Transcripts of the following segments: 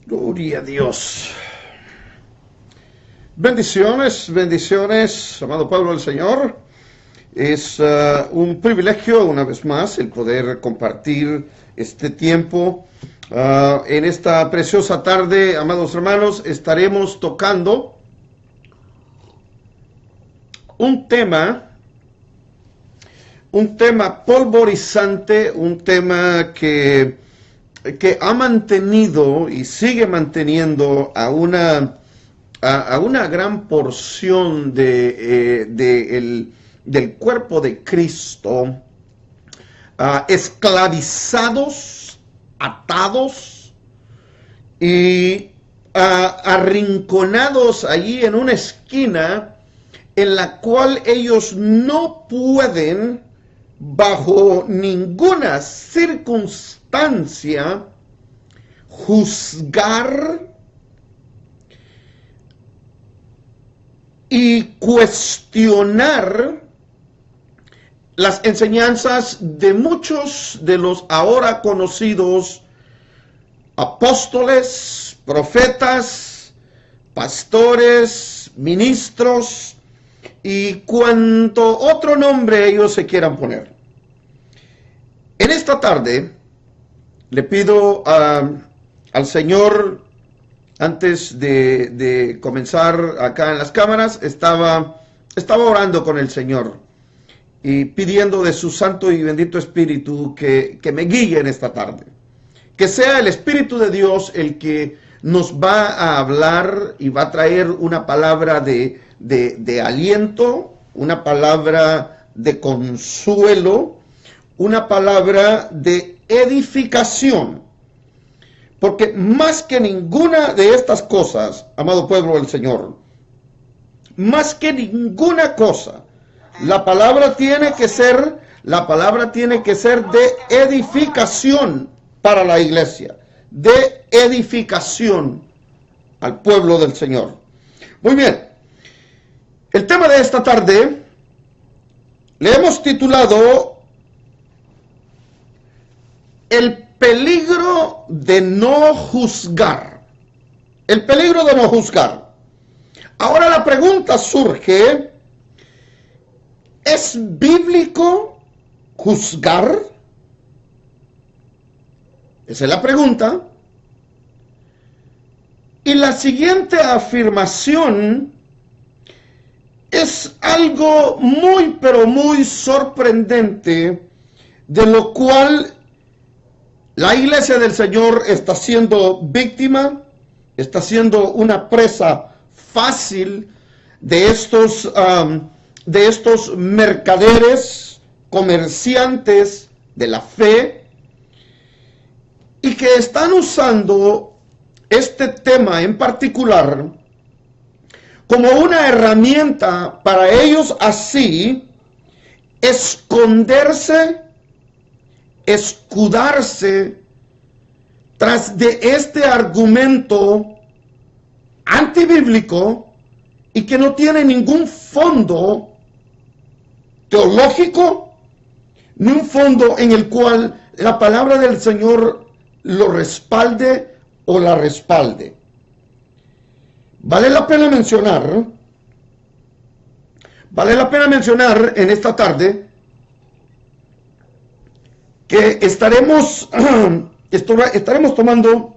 Gloria a Dios. Bendiciones, bendiciones, amado pueblo del Señor. Es un privilegio, una vez más, el poder compartir este tiempo. En esta preciosa tarde, amados hermanos, estaremos tocando un tema polvorizante, un tema que ha mantenido y sigue manteniendo a una gran porción del cuerpo de Cristo esclavizados, atados y arrinconados allí en una esquina en la cual ellos no pueden bajo ninguna circunstancia juzgar y cuestionar las enseñanzas de muchos de los ahora conocidos apóstoles, profetas, pastores, ministros y cuanto otro nombre ellos se quieran poner. En esta tarde le pido al Señor, antes de comenzar acá en las cámaras, estaba orando con el Señor y pidiendo de su santo y bendito Espíritu que me guíe en esta tarde. Que sea el Espíritu de Dios el que nos va a hablar y va a traer una palabra de aliento, una palabra de consuelo, una palabra de edificación. Porque más que ninguna de estas cosas, amado pueblo del Señor, más que ninguna cosa, la palabra tiene que ser de edificación para la iglesia, de edificación al pueblo del Señor. Muy bien, el tema de esta tarde le hemos titulado El peligro de no juzgar. El peligro de no juzgar. Ahora la pregunta surge, ¿es bíblico juzgar? Esa es la pregunta. Y la siguiente afirmación es algo muy, pero muy sorprendente, de lo cual la iglesia del Señor está siendo víctima, está siendo una presa fácil de estos mercaderes, comerciantes de la fe, y que están usando este tema en particular como una herramienta para ellos así esconderse, escudarse tras de este argumento antibíblico y que no tiene ningún fondo teológico, ni un fondo en el cual la palabra del Señor lo respalde o la respalde. Vale la pena mencionar en esta tarde que estaremos tomando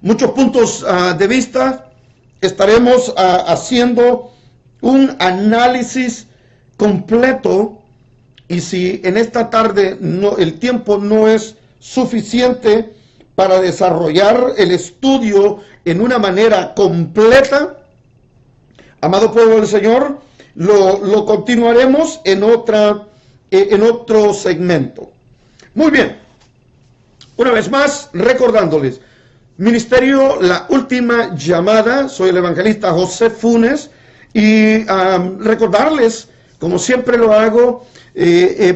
muchos puntos de vista, estaremos haciendo un análisis completo, y si en esta tarde el tiempo no es suficiente para desarrollar el estudio en una manera completa, amado pueblo del Señor, lo continuaremos en otro segmento. Muy bien, una vez más recordándoles, Ministerio La Última Llamada, soy el evangelista José Funes, y recordarles, como siempre lo hago,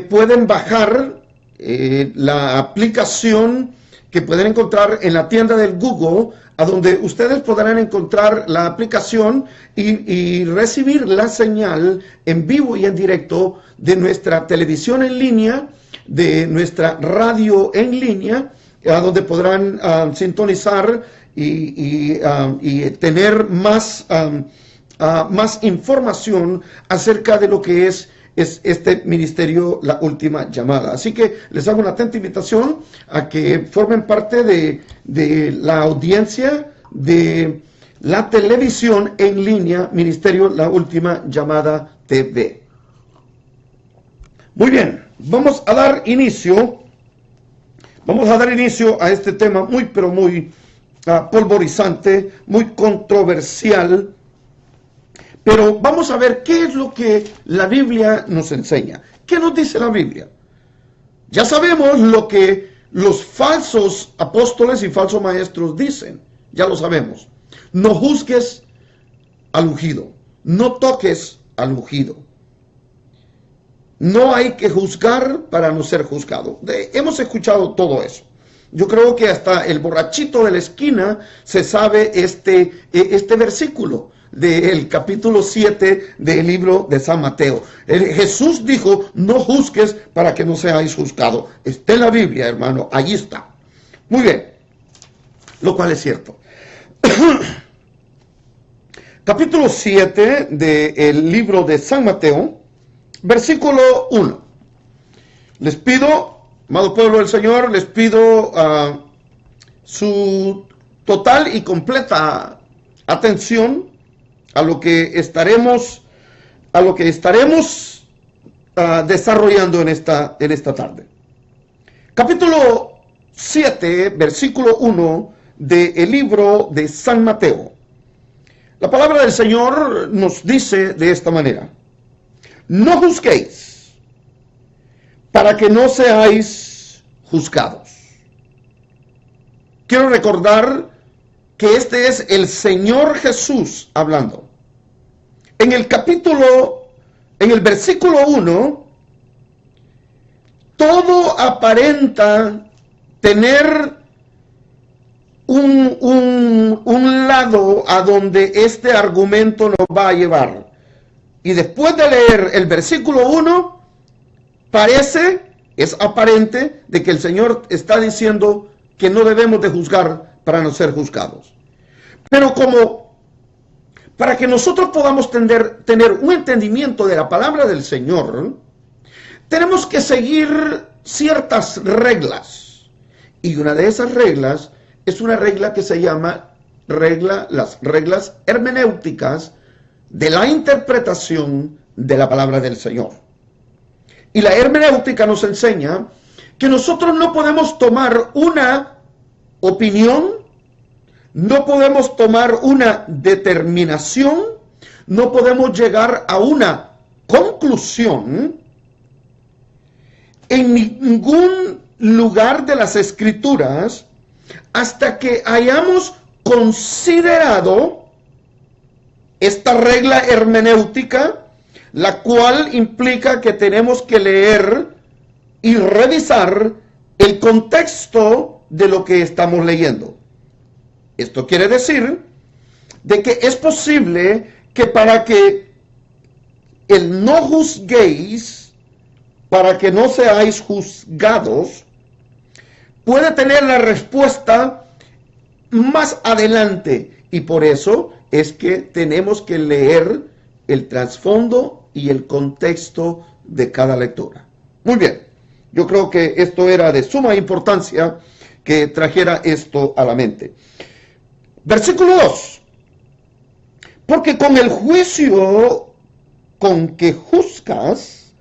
pueden bajar la aplicación que pueden encontrar en la tienda del Google, a donde ustedes podrán encontrar la aplicación y recibir la señal en vivo y en directo de nuestra televisión en línea, de nuestra radio en línea, donde podrán sintonizar y tener más información acerca de lo que es este ministerio, La Última Llamada. Así que les hago una atenta invitación a que formen parte de la audiencia de la televisión en línea, Ministerio La Última Llamada TV. Muy bien, vamos a dar inicio a este tema muy, pero muy polvorizante, muy controversial. Pero vamos a ver qué es lo que la Biblia nos enseña. ¿Qué nos dice la Biblia? Ya sabemos lo que los falsos apóstoles y falsos maestros dicen. Ya lo sabemos. No juzgues al ungido. No toques al ungido. No hay que juzgar para no ser juzgado. Hemos escuchado todo eso. Yo creo que hasta el borrachito de la esquina se sabe este versículo del capítulo 7 del libro de San Mateo. Jesús dijo, no juzgues para que no seáis juzgados. Está en la Biblia, hermano, allí está. Muy bien, lo cual es cierto. Capítulo 7 del libro de San Mateo, versículo 1. Les pido, amado pueblo del Señor, les pido su total y completa atención a lo que estaremos desarrollando en esta tarde. Capítulo 7, versículo 1 del libro de San Mateo. La palabra del Señor nos dice de esta manera: no juzguéis para que no seáis juzgados. Quiero recordar que este es el Señor Jesús hablando. En el versículo 1, todo aparenta tener un lado a donde este argumento nos va a llevar. Y después de leer el versículo 1, es aparente de que el Señor está diciendo que no debemos de juzgar para no ser juzgados. Pero para que nosotros podamos tener un entendimiento de la palabra del Señor, tenemos que seguir ciertas reglas. Y una de esas reglas es una regla que se llama las reglas hermenéuticas de la interpretación de la palabra del Señor. Y la hermenéutica nos enseña que nosotros no podemos tomar una opinión, no podemos tomar una determinación, no podemos llegar a una conclusión en ningún lugar de las Escrituras hasta que hayamos considerado esta regla hermenéutica, la cual implica que tenemos que leer y revisar el contexto de lo que estamos leyendo. Esto quiere decir de que es posible que para que el no juzguéis, para que no seáis juzgados, puede tener la respuesta más adelante. Y por eso es que tenemos que leer el trasfondo y el contexto de cada lectura. Muy bien, yo creo que esto era de suma importancia que trajera esto a la mente. Versículo 2. Porque con el juicio con que juzgas,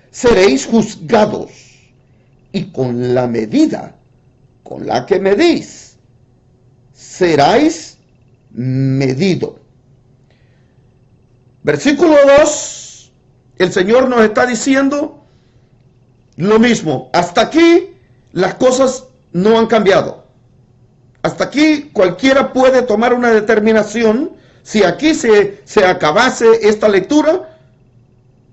seréis juzgados, y con la medida con la que medís, seráis medido. Versículo 2, el Señor nos está diciendo lo mismo. Hasta aquí las cosas no han cambiado. Hasta aquí cualquiera puede tomar una determinación. Si aquí se acabase esta lectura,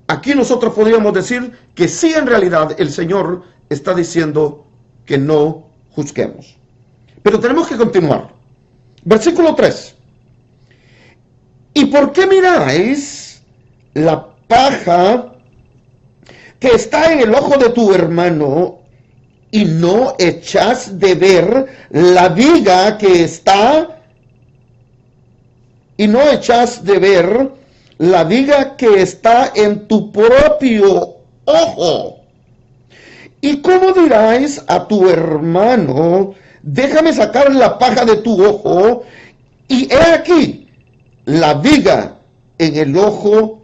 aquí nosotros podríamos decir que sí, en realidad el Señor está diciendo que no juzguemos. Pero tenemos que continuar. Versículo 3. ¿Y por qué miráis la paja que está en el ojo de tu hermano y no echas de ver la viga que está, y no echas de ver la viga que está en tu propio ojo. ¿Y cómo dirás a tu hermano, déjame sacar la paja de tu ojo, y he aquí la viga en el ojo,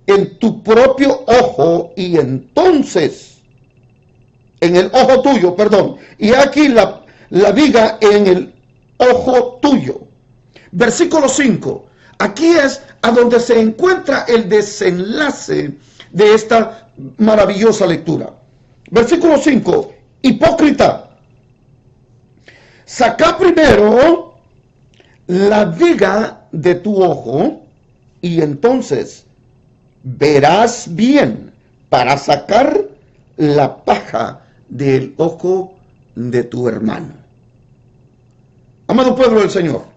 en tu propio ojo, y entonces, en el ojo tuyo, perdón, y he aquí la viga en el ojo tuyo? Versículo 5. Aquí es a donde se encuentra el desenlace de esta maravillosa lectura. Versículo 5. Hipócrita, saca primero la viga de tu ojo, y entonces verás bien para sacar la paja del ojo de tu hermano. Amado pueblo del Señor,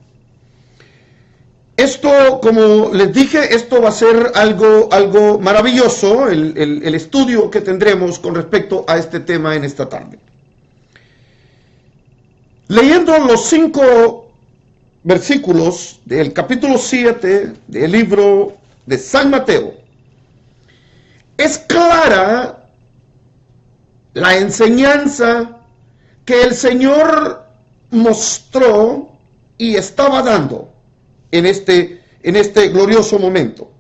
esto, como les dije, esto va a ser algo maravilloso, el estudio que tendremos con respecto a este tema en esta tarde. Leyendo los 5 versículos del capítulo 7 del libro de San Mateo, es clara la enseñanza que el Señor mostró y estaba dando en este glorioso momento.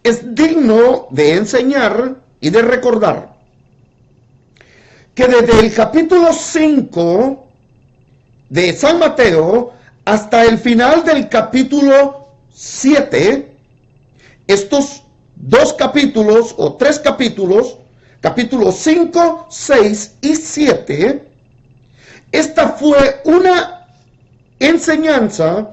Es digno de enseñar y de recordar que desde el capítulo 5 de San Mateo hasta el final del capítulo 7, estos 2 capítulos o 3 capítulos, capítulos 5, 6 y 7, esta fue una enseñanza,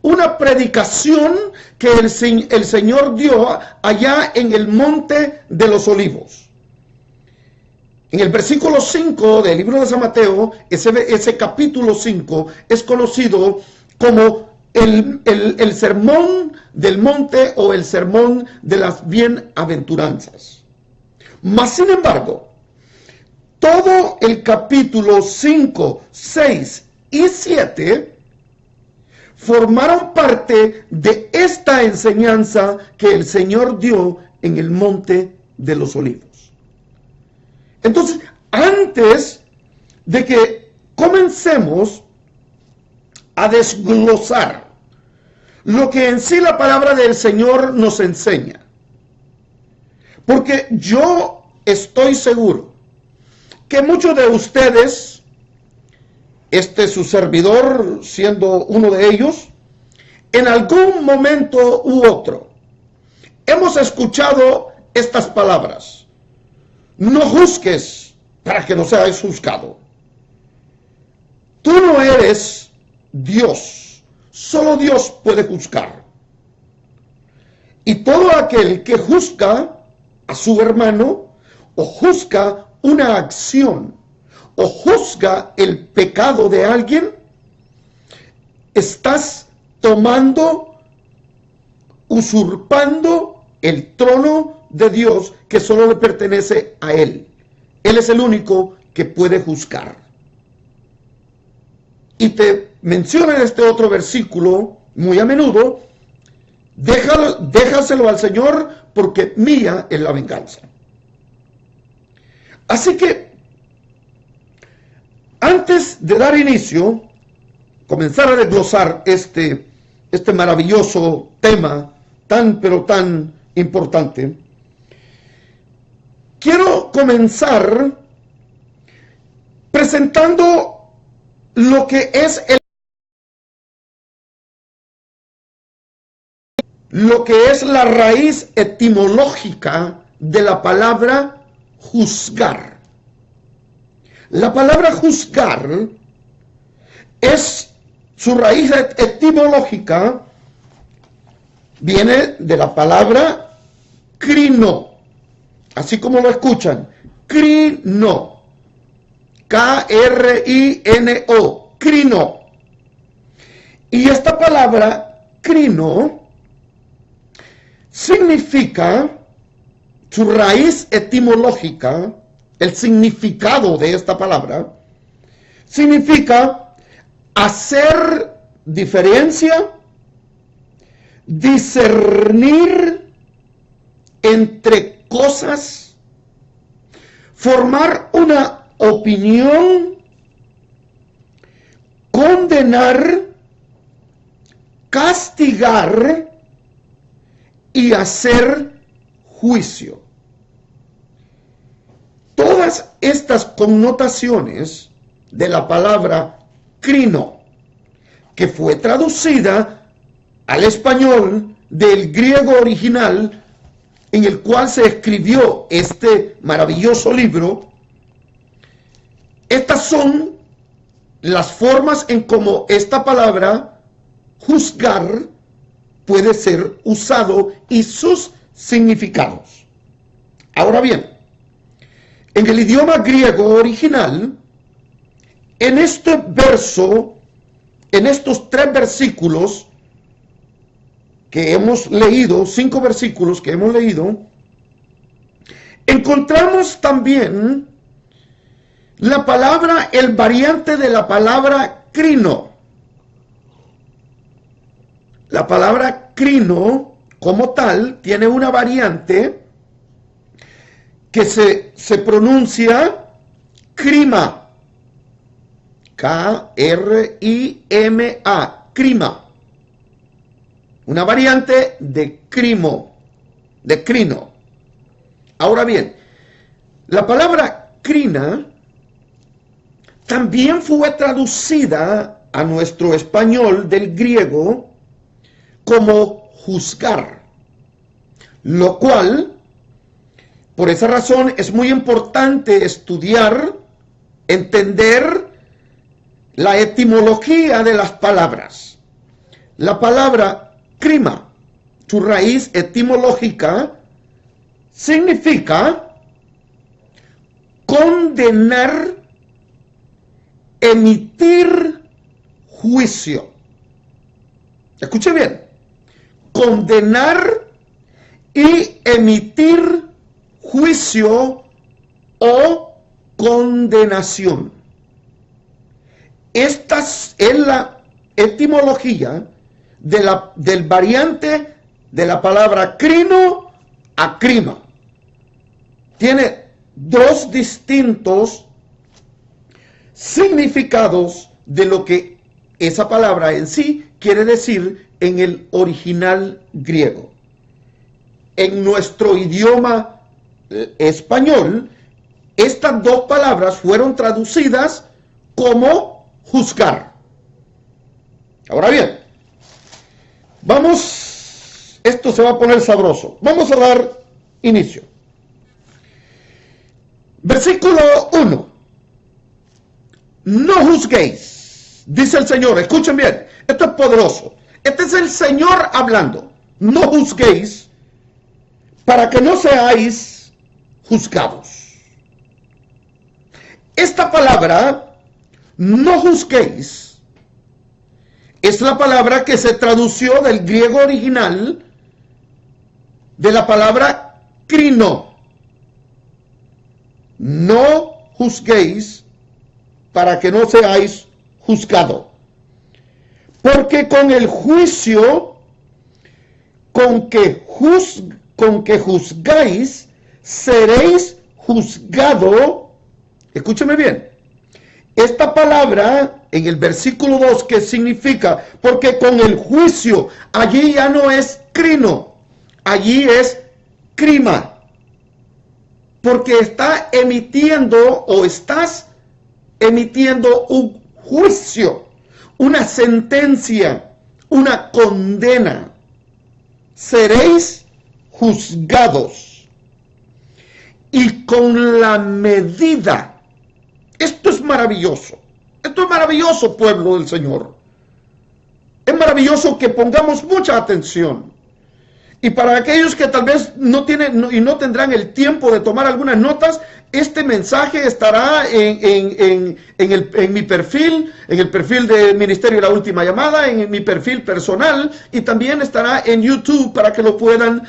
una predicación que el Señor dio allá en el Monte de los Olivos. En el versículo 5 del libro de San Mateo, ese capítulo 5 es conocido como el sermón del monte o el sermón de las bienaventuranzas. Mas, sin embargo, todo el capítulo 5, 6 y 7 formaron parte de esta enseñanza que el Señor dio en el Monte de los Olivos. Entonces, antes de que comencemos a desglosar lo que en sí la palabra del Señor nos enseña, porque yo estoy seguro que muchos de ustedes, su servidor siendo uno de ellos, en algún momento u otro, hemos escuchado estas palabras: no juzgues para que no seas juzgado. Tú no eres Dios, solo Dios puede juzgar. Y todo aquel que juzga a su hermano, o juzga una acción, o juzga el pecado de alguien, estás usurpando el trono de Dios que solo le pertenece a Él. Él es el único que puede juzgar. Y te menciona en este otro versículo muy a menudo: déjaselo al Señor, porque mía es la venganza. Así que, antes de dar inicio, comenzar a desglosar este maravilloso tema tan pero tan importante, quiero comenzar presentando lo que es la raíz etimológica de la palabra juzgar. La palabra juzgar su raíz etimológica viene de la palabra crino, así como lo escuchan, crino, K-R-I-N-O, crino. Y esta palabra crino significa, su raíz etimológica el significado de esta palabra, significa hacer diferencia, discernir entre cosas, formar una opinión, condenar, castigar y hacer juicio. Todas estas connotaciones de la palabra crino, que fue traducida al español del griego original en el cual se escribió este maravilloso libro, estas son las formas en cómo esta palabra juzgar puede ser usado y sus significados. Ahora bien, en el idioma griego original, en este verso, en estos 3 versículos que hemos leído, 5 versículos que hemos leído, encontramos también la palabra, el variante de la palabra crino. La palabra crino, como tal, tiene una variante que se pronuncia crima. K-R-I-M-A, crima. Una variante de crino. Ahora bien, la palabra crina también fue traducida a nuestro español del griego como juzgar, lo cual, por esa razón, es muy importante estudiar, entender la etimología de las palabras. La palabra crima, su raíz etimológica, significa condenar, emitir juicio. Escuche bien. Condenar y emitir juicio o condenación. Esta es la etimología del variante de la palabra crino a crima. Tiene 2 distintos significados de lo que esa palabra en sí quiere decir en el original griego. En nuestro idioma español, estas 2 palabras fueron traducidas como juzgar. Ahora bien, vamos, esto se va a poner sabroso. Vamos a dar inicio. Versículo 1. No juzguéis, dice el Señor. Escuchen bien, esto es poderoso. Este es el Señor hablando. No juzguéis para que no seáis juzgados. Esta palabra, no juzguéis, es la palabra que se tradució del griego original de la palabra crino. No juzguéis para que no seáis juzgados. Porque con el juicio con que juzgáis, seréis juzgado. Escúcheme bien. Esta palabra en el versículo 2, que significa, porque con el juicio, allí ya no es crino, allí es crima. Porque está emitiendo o estás emitiendo un juicio, una sentencia, una condena. Seréis juzgados. Y con la medida. Esto es maravilloso. Esto es maravilloso, pueblo del Señor. Es maravilloso que pongamos mucha atención. Y para aquellos que tal vez no tienen y no tendrán el tiempo de tomar algunas notas, este mensaje estará en mi perfil, en el perfil del Ministerio de la Última Llamada, en mi perfil personal, y también estará en YouTube para que lo puedan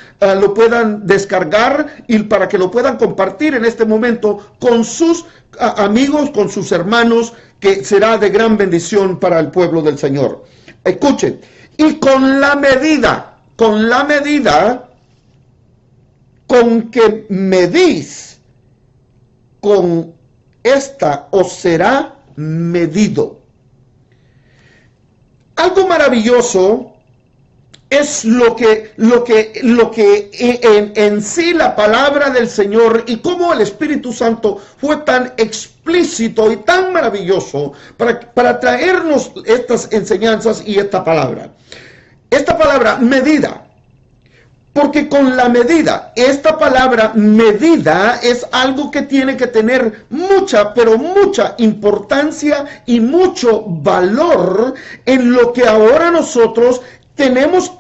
descargar y para que lo puedan compartir en este momento con sus amigos, con sus hermanos, que será de gran bendición para el pueblo del Señor. Escuchen, y con la medida con que medís, con esta os será medido. Algo maravilloso es lo que en sí la palabra del Señor, y cómo el Espíritu Santo fue tan explícito y tan maravilloso para traernos estas enseñanzas y esta palabra. Esta palabra medida, porque con la medida, esta palabra medida es algo que tiene que tener mucha, pero mucha importancia y mucho valor en lo que ahora nosotros tenemos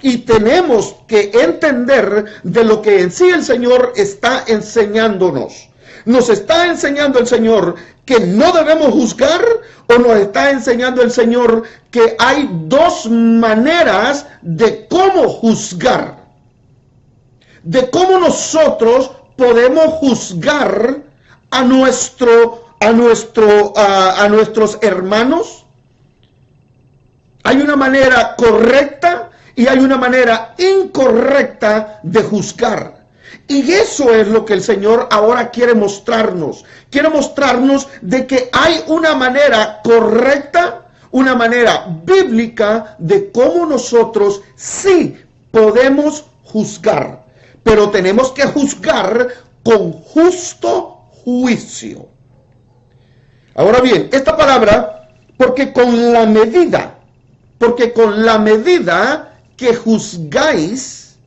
que entender de lo que en sí el Señor está enseñándonos. Nos está enseñando el Señor que no debemos juzgar, o nos está enseñando el Señor que hay dos maneras de cómo juzgar, de cómo nosotros podemos juzgar a nuestros hermanos. Hay una manera correcta y hay una manera incorrecta de juzgar. Y eso es lo que el Señor ahora quiere mostrarnos. Quiere mostrarnos de que hay una manera correcta, una manera bíblica de cómo nosotros sí podemos juzgar. Pero tenemos que juzgar con justo juicio. Ahora bien, esta palabra, porque con la medida que juzgáis,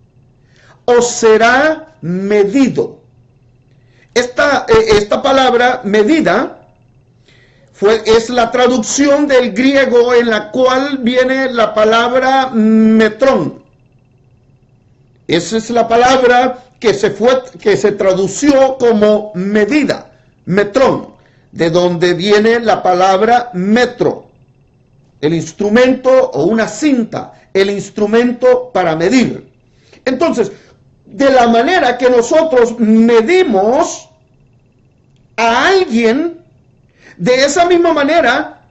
os será medido. Esta palabra medida es la traducción del griego en la cual viene la palabra metrón. Esa es la palabra que se tradució como medida, metrón, de donde viene la palabra metro, el instrumento o una cinta, el instrumento para medir. Entonces, de la manera que nosotros medimos a alguien, de esa misma manera,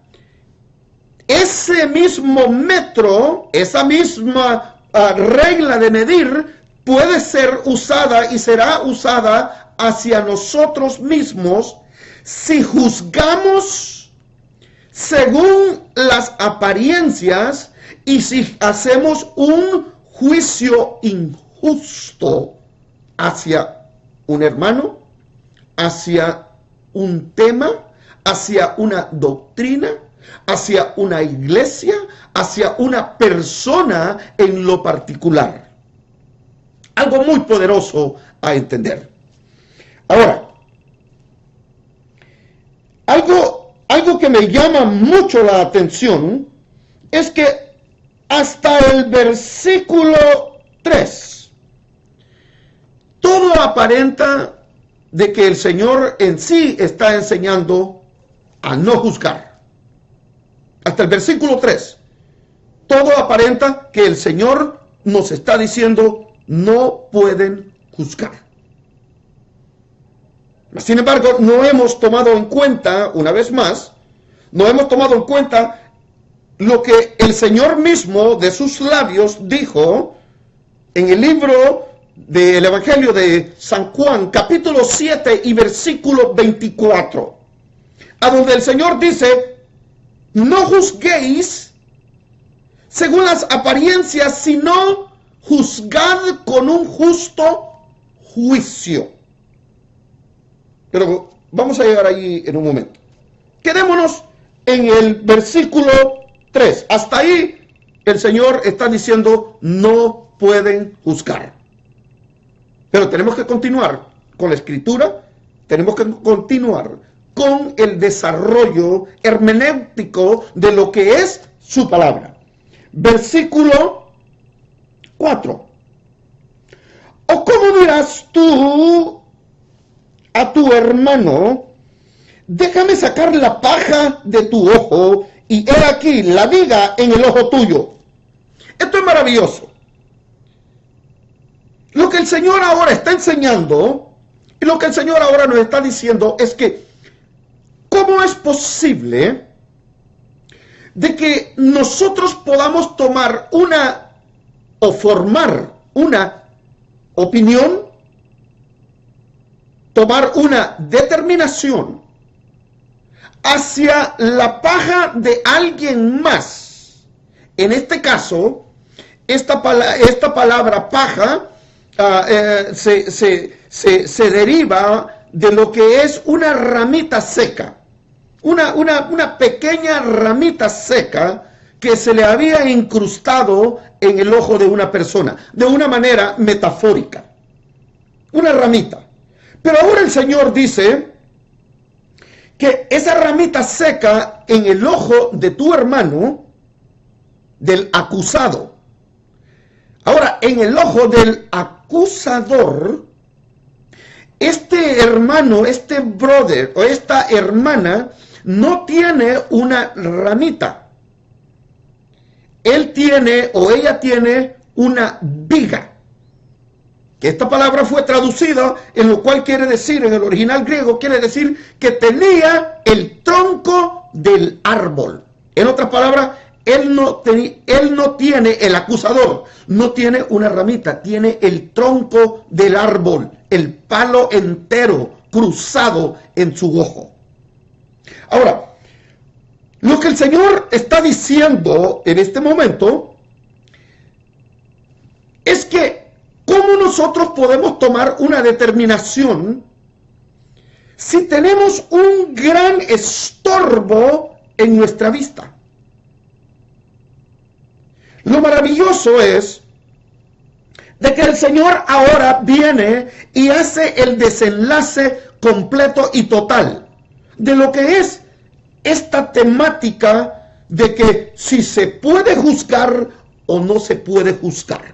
ese mismo metro, esa misma regla de medir puede ser usada y será usada hacia nosotros mismos si juzgamos según las apariencias y si hacemos un juicio injusto hacia un hermano, hacia un tema, hacia una doctrina, hacia una iglesia, hacia una persona en lo particular. Algo muy poderoso a entender. Ahora, algo que me llama mucho la atención es que hasta el versículo 3, todo aparenta de que el Señor en sí está enseñando a no juzgar. Hasta el versículo 3, todo aparenta que el Señor nos está diciendo no pueden juzgar. Sin embargo, no hemos tomado en cuenta, una vez más, no hemos tomado en cuenta lo que el Señor mismo de sus labios dijo en el libro del Evangelio de San Juan, capítulo 7 y versículo 24, a donde el Señor dice: no juzguéis según las apariencias, sino juzgad con un justo juicio. Pero vamos a llegar allí en un momento. Quedémonos en el versículo 3. Hasta ahí el Señor está diciendo no pueden juzgar. Pero tenemos que continuar con la escritura, tenemos que continuar con el desarrollo hermenéutico de lo que es su palabra. Versículo 4. ¿O cómo dirás tú a tu hermano, déjame sacar la paja de tu ojo y he aquí la viga en el ojo tuyo? Esto es maravilloso. Lo que el Señor ahora está enseñando y lo que el Señor ahora nos está diciendo es que ¿cómo es posible de que nosotros podamos tomar o formar una opinión, tomar una determinación hacia la paja de alguien más? En este caso, esta palabra paja se deriva de lo que es una ramita seca, una pequeña ramita seca que se le había incrustado en el ojo de una persona, de una manera metafórica, una ramita. Pero ahora el Señor dice que esa ramita seca en el ojo de tu hermano, del acusado, ahora en el ojo del acusador, este hermano, este brother o esta hermana no tiene una ramita. Él tiene o ella tiene una viga. Que esta palabra fue traducida, en lo cual quiere decir, en el original griego, quiere decir que tenía el tronco del árbol. En otras palabras, él no tiene, el acusador, no tiene una ramita, tiene el tronco del árbol, el palo entero cruzado en su ojo. Ahora, lo que el Señor está diciendo en este momento es que ¿cómo nosotros podemos tomar una determinación si tenemos un gran estorbo en nuestra vista? Lo maravilloso es de que el Señor ahora viene y hace el desenlace completo y total de lo que es esta temática de que si se puede juzgar o no se puede juzgar.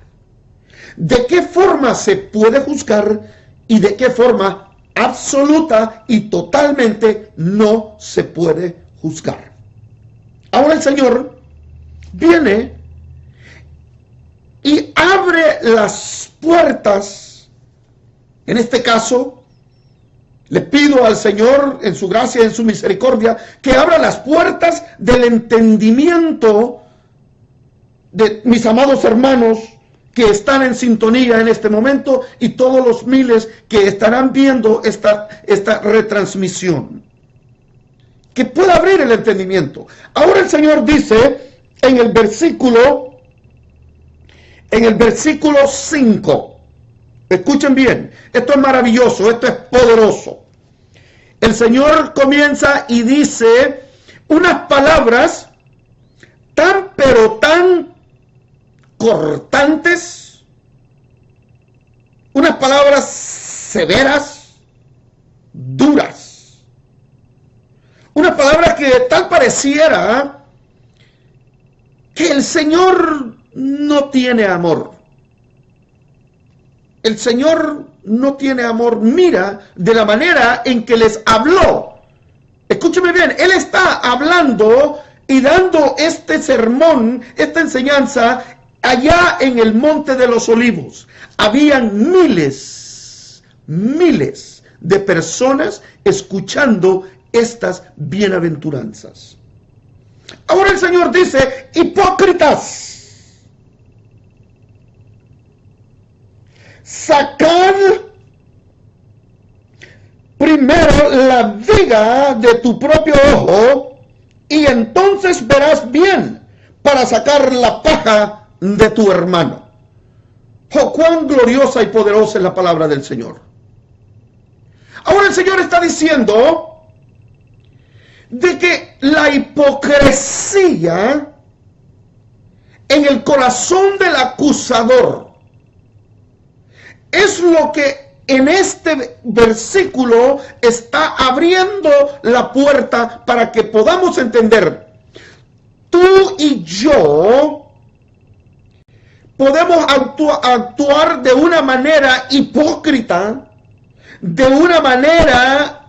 ¿De qué forma se puede juzgar y de qué forma absoluta y totalmente no se puede juzgar? Ahora el Señor viene y abre las puertas. En este caso, le pido al Señor, en su gracia y en su misericordia, que abra las puertas del entendimiento de mis amados hermanos que están en sintonía en este momento y todos los miles que estarán viendo esta retransmisión. Que pueda abrir el entendimiento. Ahora el Señor dice en el versículo 5, escuchen bien, esto es maravilloso, esto es poderoso. El Señor comienza y dice unas palabras pero tan cortantes, unas palabras severas, duras, unas palabras que tal pareciera que el Señor no tiene amor. El Señor no tiene amor. Mira de la manera en que les habló. Escúcheme bien, Él está hablando y dando este sermón, esta enseñanza, allá en el Monte de los Olivos. Habían miles de personas escuchando estas bienaventuranzas. Ahora el Señor dice, hipócritas, sacad primero la viga de tu propio ojo y entonces verás bien para sacar la paja de tu hermano. Oh, cuán gloriosa y poderosa es la palabra del Señor. Ahora el Señor está diciendo de que la hipocresía en el corazón del acusador es lo que en este versículo está abriendo la puerta para que podamos entender. Tú y yo podemos actuar de una manera hipócrita, de una manera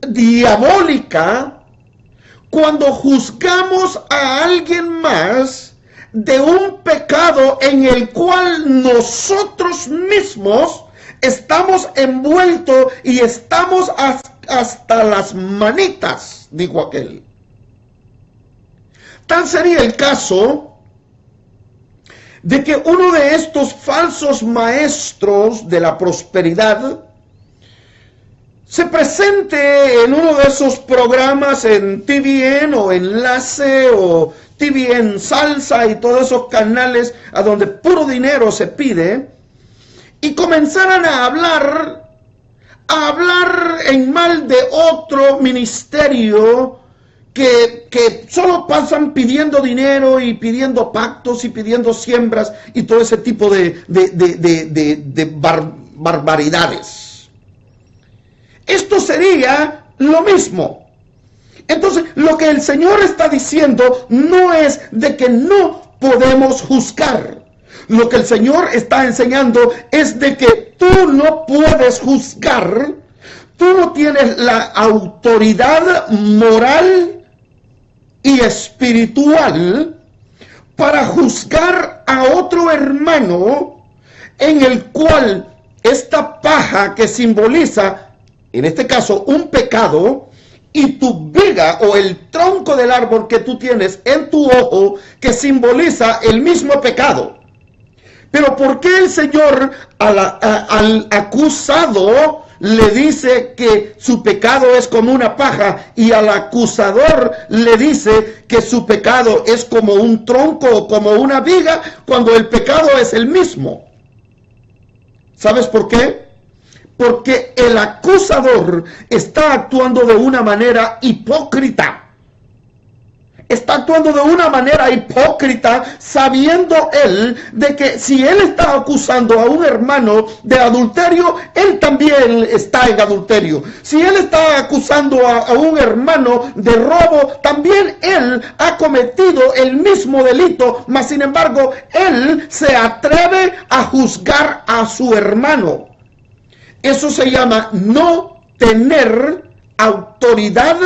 diabólica, cuando juzgamos a alguien más de un pecado en el cual nosotros mismos estamos envueltos y estamos hasta las manitas, dijo aquel. Tal sería el caso de que uno de estos falsos maestros de la prosperidad se presente en uno de esos programas en TVN o Enlace o TVN Salsa y todos esos canales a donde puro dinero se pide, y comenzaran a hablar en mal de otro ministerio que solo pasan pidiendo dinero y pidiendo pactos y pidiendo siembras y todo ese tipo de barbaridades. Esto sería lo mismo. Entonces, lo que el Señor está diciendo no es de que no podemos juzgar. Lo que el Señor está enseñando es de que tú no puedes juzgar. Tú no tienes la autoridad moral y espiritual para juzgar a otro hermano en el cual esta paja que simboliza, en este caso, un pecado, y tu viga o el tronco del árbol que tú tienes en tu ojo que simboliza el mismo pecado. Pero ¿por qué el Señor al acusado le dice que su pecado es como una paja y al acusador le dice que su pecado es como un tronco o como una viga cuando el pecado es el mismo? ¿Sabes por qué? Porque el acusador está actuando de una manera hipócrita. Está actuando de una manera hipócrita, sabiendo él de que si él está acusando a un hermano de adulterio, él también está en adulterio. Si él está acusando a un hermano de robo, también él ha cometido el mismo delito, mas sin embargo, él se atreve a juzgar a su hermano. Eso se llama no tener autoridad,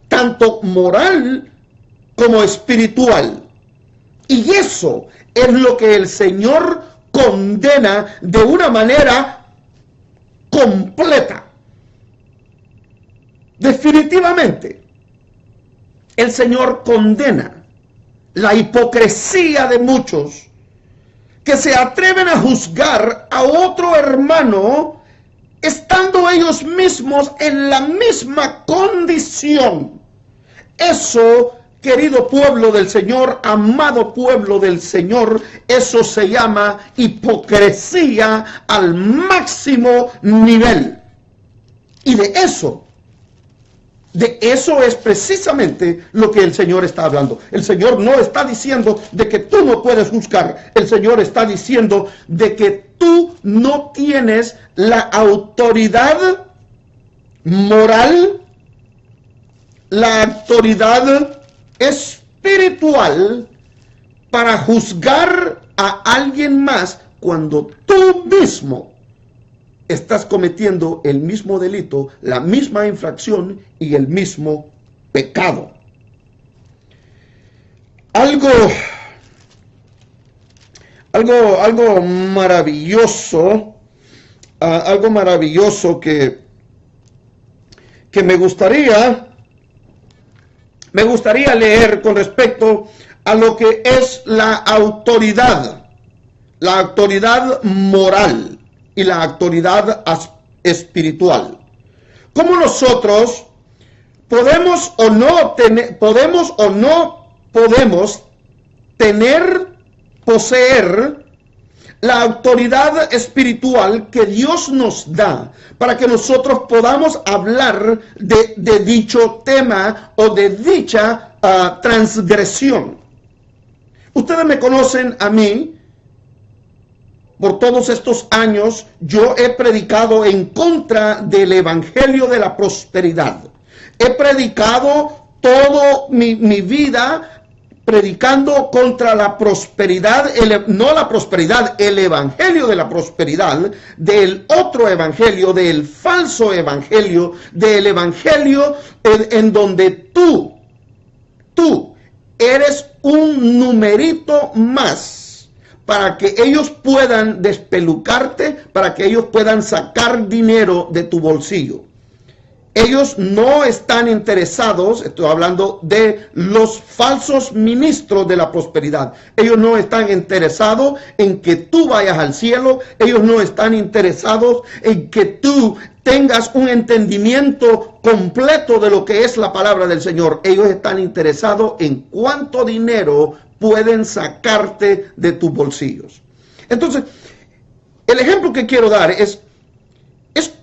tanto moral como espiritual. Y eso es lo que el Señor condena de una manera completa. Definitivamente, el Señor condena la hipocresía de muchos que se atreven a juzgar a otro hermano estando ellos mismos en la misma condición. Eso, querido pueblo del Señor, amado pueblo del Señor, eso se llama hipocresía al máximo nivel. Y de eso es precisamente lo que el Señor está hablando. El Señor no está diciendo de que tú no puedes juzgar. El Señor está diciendo de que tú no tienes la autoridad moral, la autoridad espiritual para juzgar a alguien más cuando tú mismo estás cometiendo el mismo delito, la misma infracción y el mismo pecado. Algo maravilloso, algo maravilloso que me gustaría leer con respecto a lo que es la autoridad moral y la autoridad espiritual. ¿Cómo nosotros podemos o no poseer la autoridad espiritual que Dios nos da para que nosotros podamos hablar de dicho tema o de dicha transgresión? Ustedes me conocen a mí. Por todos estos años yo he predicado en contra del evangelio de la prosperidad. He predicado toda mi vida predicando contra la prosperidad, no la prosperidad, el evangelio de la prosperidad, del otro evangelio, del falso evangelio, del evangelio en donde tú eres un numerito más para que ellos puedan despelucarte, para que ellos puedan sacar dinero de tu bolsillo. Ellos no están interesados, estoy hablando de los falsos ministros de la prosperidad. Ellos no están interesados en que tú vayas al cielo. Ellos no están interesados en que tú tengas un entendimiento completo de lo que es la palabra del Señor. Ellos están interesados en cuánto dinero pueden sacarte de tus bolsillos. Entonces, el ejemplo que quiero dar es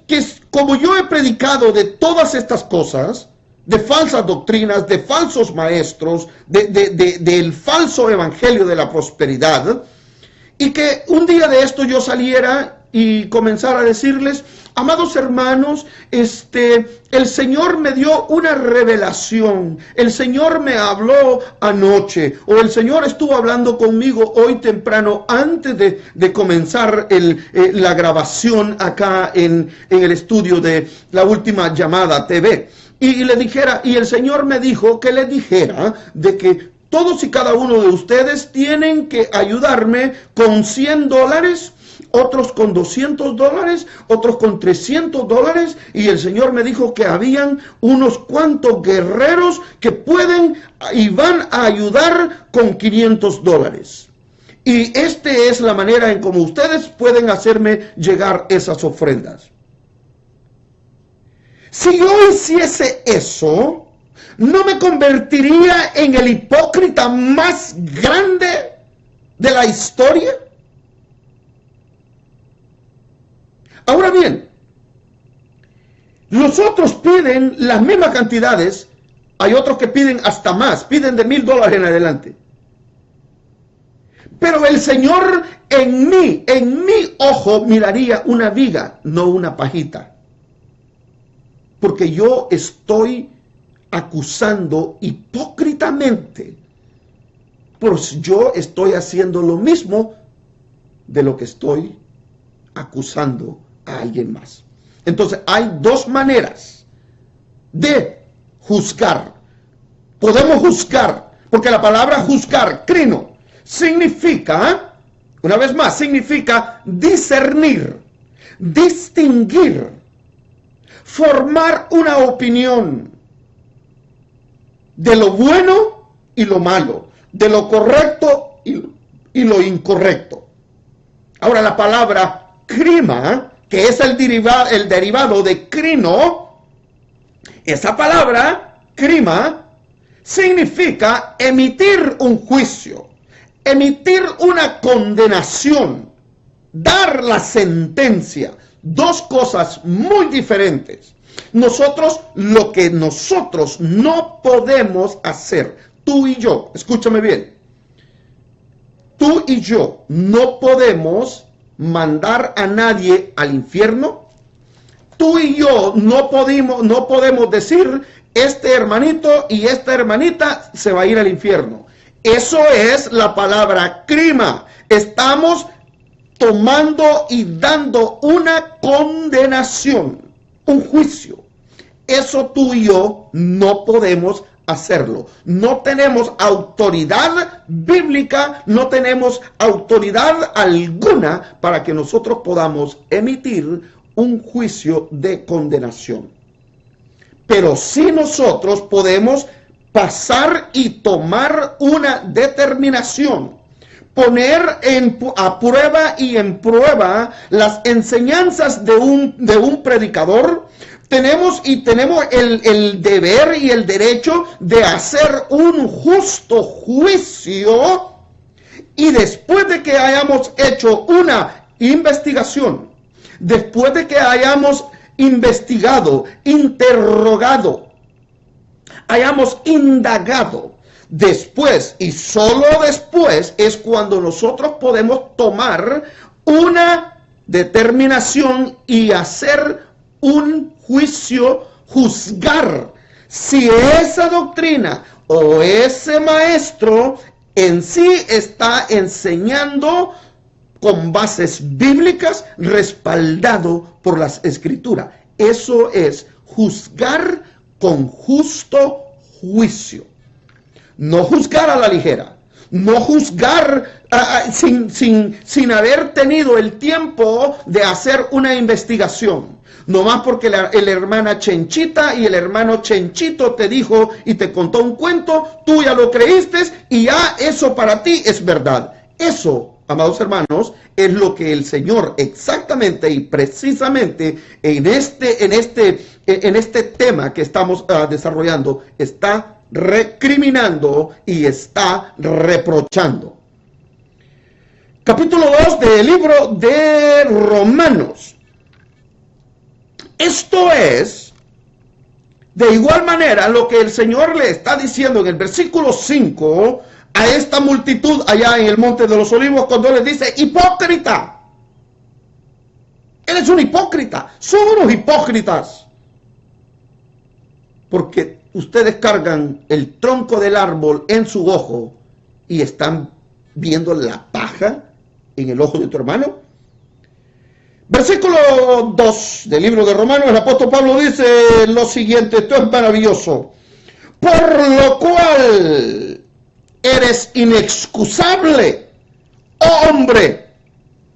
que como yo he predicado de todas estas cosas, de falsas doctrinas, de falsos maestros, del falso evangelio de la prosperidad, y que un día de esto yo saliera y comenzara a decirles, amados hermanos, el Señor me dio una revelación, el Señor me habló anoche, o el Señor estuvo hablando conmigo hoy temprano antes de comenzar la grabación acá en el estudio de La Última Llamada TV. Y le dijera, y el Señor me dijo que le dijera de que todos y cada uno de ustedes tienen que ayudarme con $100, otros con $200, otros con $300, y el Señor me dijo que habían unos cuantos guerreros que pueden y van a ayudar con $500. Y esta es la manera en cómo ustedes pueden hacerme llegar esas ofrendas. Si yo hiciese eso, ¿no me convertiría en el hipócrita más grande de la historia? Ahora bien, los otros piden las mismas cantidades, hay otros que piden hasta más, piden de $1,000 en adelante. Pero el Señor en mi ojo miraría una viga, no una pajita. Porque yo estoy acusando hipócritamente, pues yo estoy haciendo lo mismo de lo que estoy acusando a alguien más. Entonces hay dos maneras de juzgar. Podemos juzgar, porque la palabra juzgar, crino, significa, una vez más, significa discernir, distinguir, formar una opinión de lo bueno y lo malo, de lo correcto y lo incorrecto. Ahora la palabra crima, que es el derivado de crino, esa palabra, crima, significa emitir un juicio, emitir una condenación, dar la sentencia. Dos cosas muy diferentes. Lo que nosotros no podemos hacer, tú y yo, escúchame bien, tú y yo no podemos mandar a nadie al infierno. Tú y yo no podemos decir, este hermanito y esta hermanita se va a ir al infierno. Eso es la palabra crima. Estamos tomando y dando una condenación, un juicio. Eso tú y yo no podemos hacerlo. No tenemos autoridad bíblica, no tenemos autoridad alguna para que nosotros podamos emitir un juicio de condenación. Pero sí nosotros podemos pasar y tomar una determinación, poner a prueba y en prueba las enseñanzas de un predicador. Tenemos el deber y el derecho de hacer un justo juicio, y después de que hayamos hecho una investigación, después de que hayamos investigado, interrogado, hayamos indagado, después y solo después es cuando nosotros podemos tomar una determinación y hacer un juicio, juzgar si esa doctrina o ese maestro en sí está enseñando con bases bíblicas, respaldado por las escrituras. Eso es juzgar con justo juicio. No juzgar a la ligera. No juzgar sin haber tenido el tiempo de hacer una investigación. No más porque la hermana Chenchita y el hermano Chenchito te dijo y te contó un cuento, tú ya lo creíste y ya eso para ti es verdad. Eso, amados hermanos, es lo que el Señor exactamente y precisamente en este tema que estamos desarrollando está recriminando y está reprochando. Capítulo 2 del libro de Romanos. Esto es, de igual manera, lo que el Señor le está diciendo en el versículo 5 a esta multitud allá en el Monte de los Olivos, cuando les dice, hipócrita. Él es un hipócrita, son unos hipócritas. Porque ustedes cargan el tronco del árbol en su ojo y están viendo la paja en el ojo de tu hermano. Versículo 2 del libro de Romanos, el apóstol Pablo dice lo siguiente, esto es maravilloso. Por lo cual eres inexcusable, oh hombre,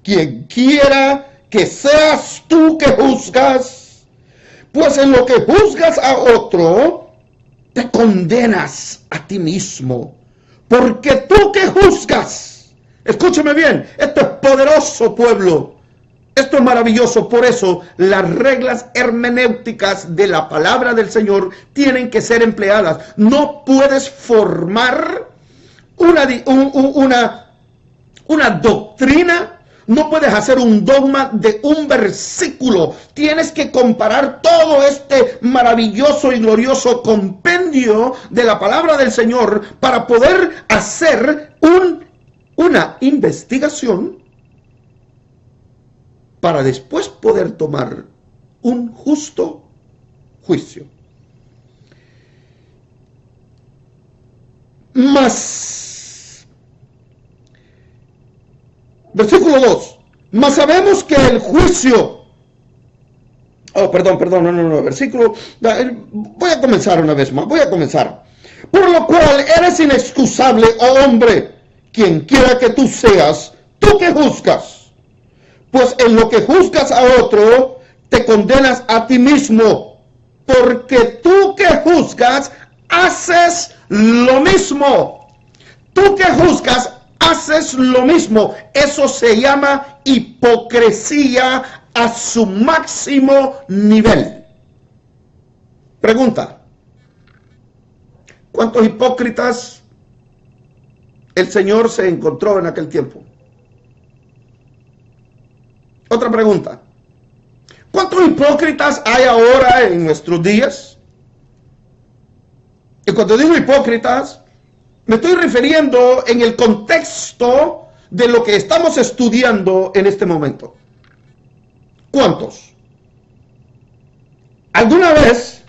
quien quiera que seas tú que juzgas, pues en lo que juzgas a otro, te condenas a ti mismo, porque tú que juzgas, escúchame bien, esto es poderoso, pueblo. Esto es maravilloso, por eso las reglas hermenéuticas de la palabra del Señor tienen que ser empleadas. No puedes formar una doctrina, no puedes hacer un dogma de un versículo. Tienes que comparar todo este maravilloso y glorioso compendio de la palabra del Señor para poder hacer una investigación, para después poder tomar un justo juicio. Mas, versículo 2, mas sabemos que el juicio, versículo, voy a comenzar una vez más, por lo cual eres inexcusable, oh hombre, quien quiera que tú seas, tú que juzgas. Pues en lo que juzgas a otro, te condenas a ti mismo, porque tú que juzgas, haces lo mismo. Tú que juzgas, haces lo mismo. Eso se llama hipocresía a su máximo nivel. Pregunta: ¿cuántos hipócritas el Señor se encontró en aquel tiempo? Otra pregunta: ¿cuántos hipócritas hay ahora en nuestros días? Y cuando digo hipócritas, me estoy refiriendo en el contexto de lo que estamos estudiando en este momento. ¿Cuántos? ¿Alguna vez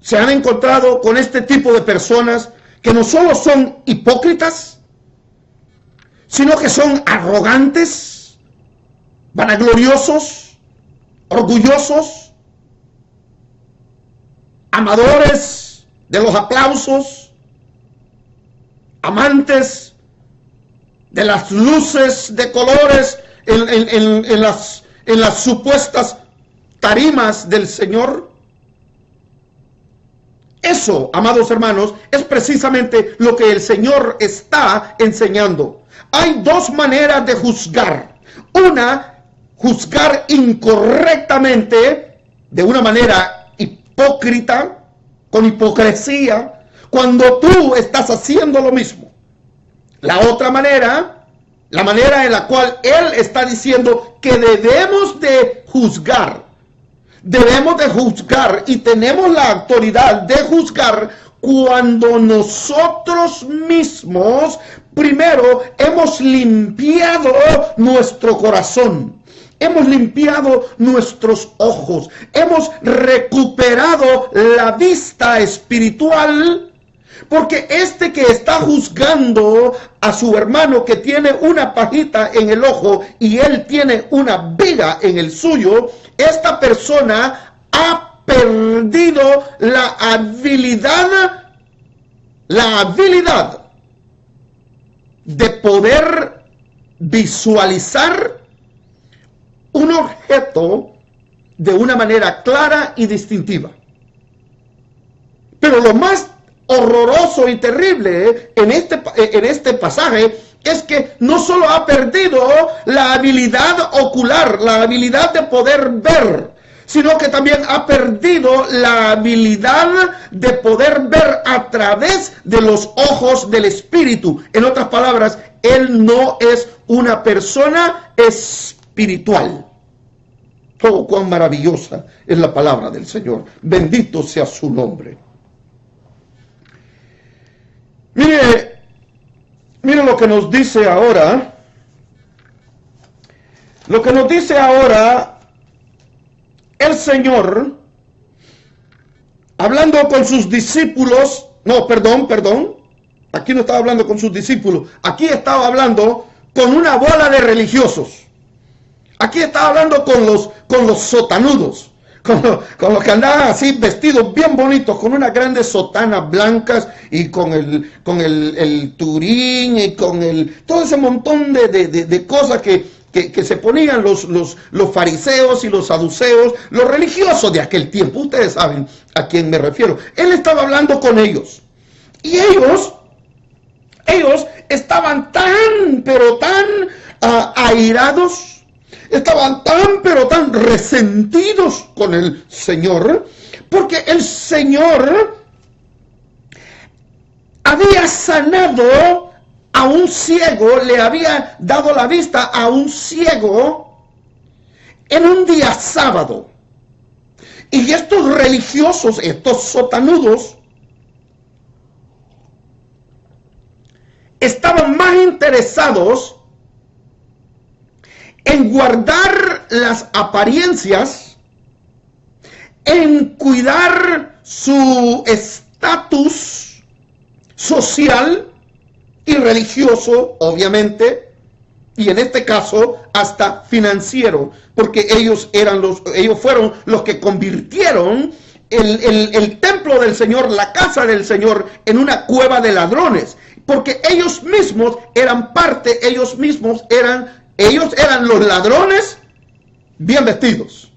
se han encontrado con este tipo de personas que no solo son hipócritas, sino que son arrogantes, vanagloriosos, orgullosos, amadores de los aplausos, amantes de las luces de colores en las supuestas tarimas del Señor? Eso, amados hermanos, es precisamente lo que el Señor está enseñando. Hay dos maneras de juzgar. Una, juzgar incorrectamente, de una manera hipócrita, con hipocresía, cuando tú estás haciendo lo mismo. La otra manera, la manera en la cual Él está diciendo que debemos de juzgar. Debemos de juzgar y tenemos la autoridad de juzgar cuando nosotros mismos primero hemos limpiado nuestro corazón. hemos limpiado nuestros ojos, hemos recuperado la vista espiritual, porque este que está juzgando a su hermano que tiene una pajita en el ojo y él tiene una viga en el suyo, esta persona ha perdido la habilidad de poder visualizar un objeto de una manera clara y distintiva. Pero lo más horroroso y terrible en este pasaje es que no solo ha perdido la habilidad ocular, la habilidad de poder ver, sino que también ha perdido la habilidad de poder ver a través de los ojos del Espíritu. En otras palabras, él no es una persona espiritual. Oh, cuán maravillosa es la palabra del Señor. Bendito sea su nombre. Mire lo que nos dice ahora. Lo que nos dice ahora el Señor, hablando con sus discípulos. No, perdón. Aquí no estaba hablando con sus discípulos. Aquí estaba hablando con una bola de religiosos. Aquí estaba hablando con los sotanudos. Con los que andaban así vestidos bien bonitos, con unas grandes sotanas blancas y con el turín y con todo ese montón de cosas que se ponían los fariseos y los saduceos, los religiosos de aquel tiempo. Ustedes saben a quién me refiero. Él estaba hablando con ellos. Y ellos estaban tan airados, estaban tan resentidos con el Señor, porque el Señor había sanado a un ciego, le había dado la vista a un ciego en un día sábado. Y estos religiosos, estos sotanudos, estaban más interesados en guardar las apariencias, en cuidar su estatus social y religioso, obviamente, y en este caso hasta financiero, porque ellos fueron los que convirtieron el templo del Señor, la casa del Señor, en una cueva de ladrones, porque ellos mismos eran los ladrones bien vestidos.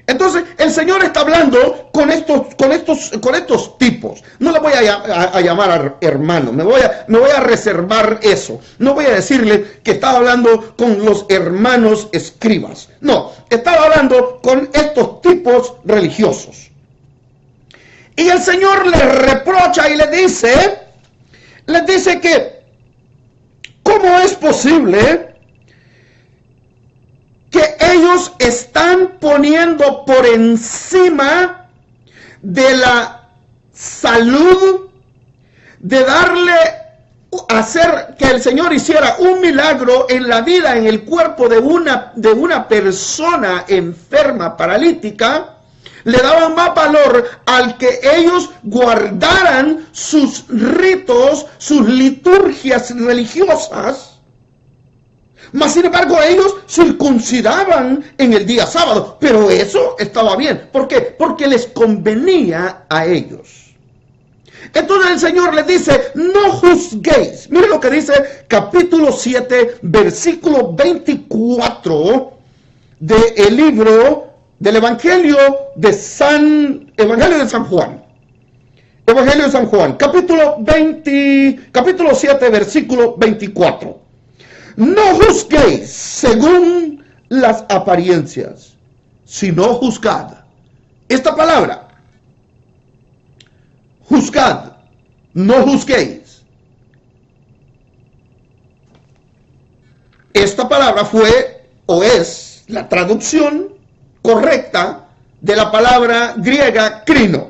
Entonces el Señor está hablando con estos tipos. No le voy a llamar hermanos, me voy a reservar eso. No voy a decirle que estaba hablando con los hermanos escribas. No, estaba hablando con estos tipos religiosos. Y el Señor les reprocha y les dice que ¿cómo es posible que ellos están poniendo por encima de la salud, de hacer que el Señor hiciera un milagro en la vida, en el cuerpo de una persona enferma, paralítica? Le daban más valor al que ellos guardaran sus ritos, sus liturgias religiosas. Mas sin embargo ellos circuncidaban en el día sábado, pero eso estaba bien. ¿Por qué? Porque les convenía a ellos. Entonces el Señor les dice, no juzguéis. Miren lo que dice capítulo 7, versículo 24 del libro del Evangelio de San Juan. Evangelio de San Juan, capítulo 7, versículo 24. No juzguéis según las apariencias, sino juzgad. Esta palabra, juzgad, no juzguéis. Esta palabra fue o es la traducción correcta de la palabra griega krino.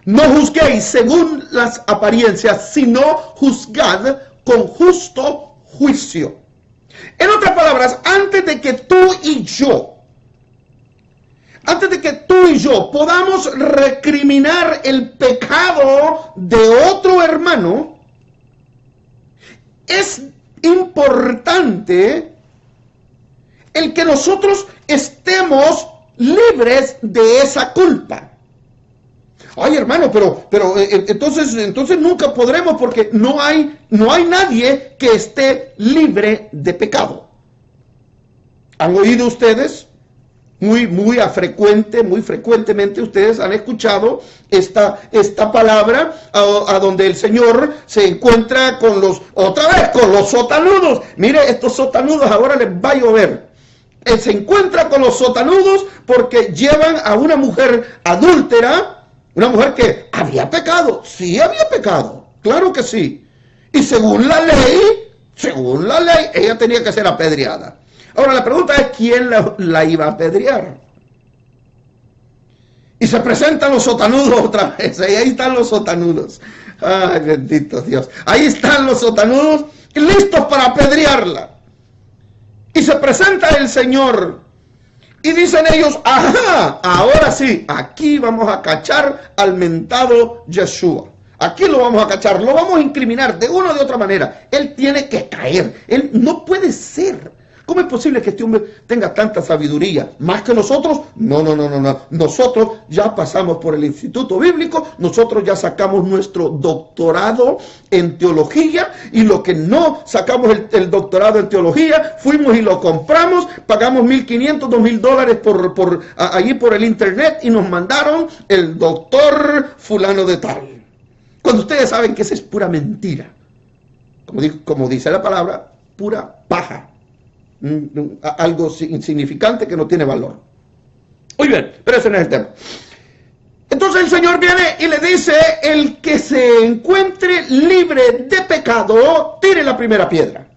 No juzguéis según las apariencias, sino juzgad con justo juicio. En otras palabras, antes de que tú y yo podamos recriminar el pecado de otro hermano, es importante el que nosotros estemos libres de esa culpa. Ay, hermano, pero entonces nunca podremos, porque no hay nadie que esté libre de pecado. ¿Han oído ustedes? Muy frecuentemente ustedes han escuchado esta palabra a donde el Señor se encuentra con los sotanudos. Mire, estos sotanudos ahora les va a llover. Él se encuentra con los sotanudos porque llevan a una mujer adúltera, una mujer que había pecado. Sí había pecado, claro que sí. Y según la ley, ella tenía que ser apedreada. Ahora la pregunta es, ¿quién la iba a apedrear? Y se presentan los sotanudos otra vez, y ahí están los sotanudos. Ay, bendito Dios. Ahí están los sotanudos listos para apedrearla. Y se presenta el Señor. Y dicen ellos, ajá, ahora sí, aquí vamos a cachar al mentado Yeshua. Aquí lo vamos a cachar, lo vamos a incriminar de una o de otra manera. Él tiene que caer. Él no puede ser. ¿Cómo es posible que este hombre tenga tanta sabiduría? ¿Más que nosotros? No. Nosotros ya pasamos por el instituto bíblico, nosotros ya sacamos nuestro doctorado en teología, y lo que no sacamos el doctorado en teología, fuimos y lo compramos, pagamos $1,500, $2,000 allí por el internet, y nos mandaron el doctor fulano de tal. Cuando ustedes saben que esa es pura mentira. Como dice la palabra, pura paja. Algo insignificante que no tiene valor. Muy bien, pero ese no es el tema. Entonces el Señor viene y le dice, el que se encuentre libre de pecado, tire la primera piedra.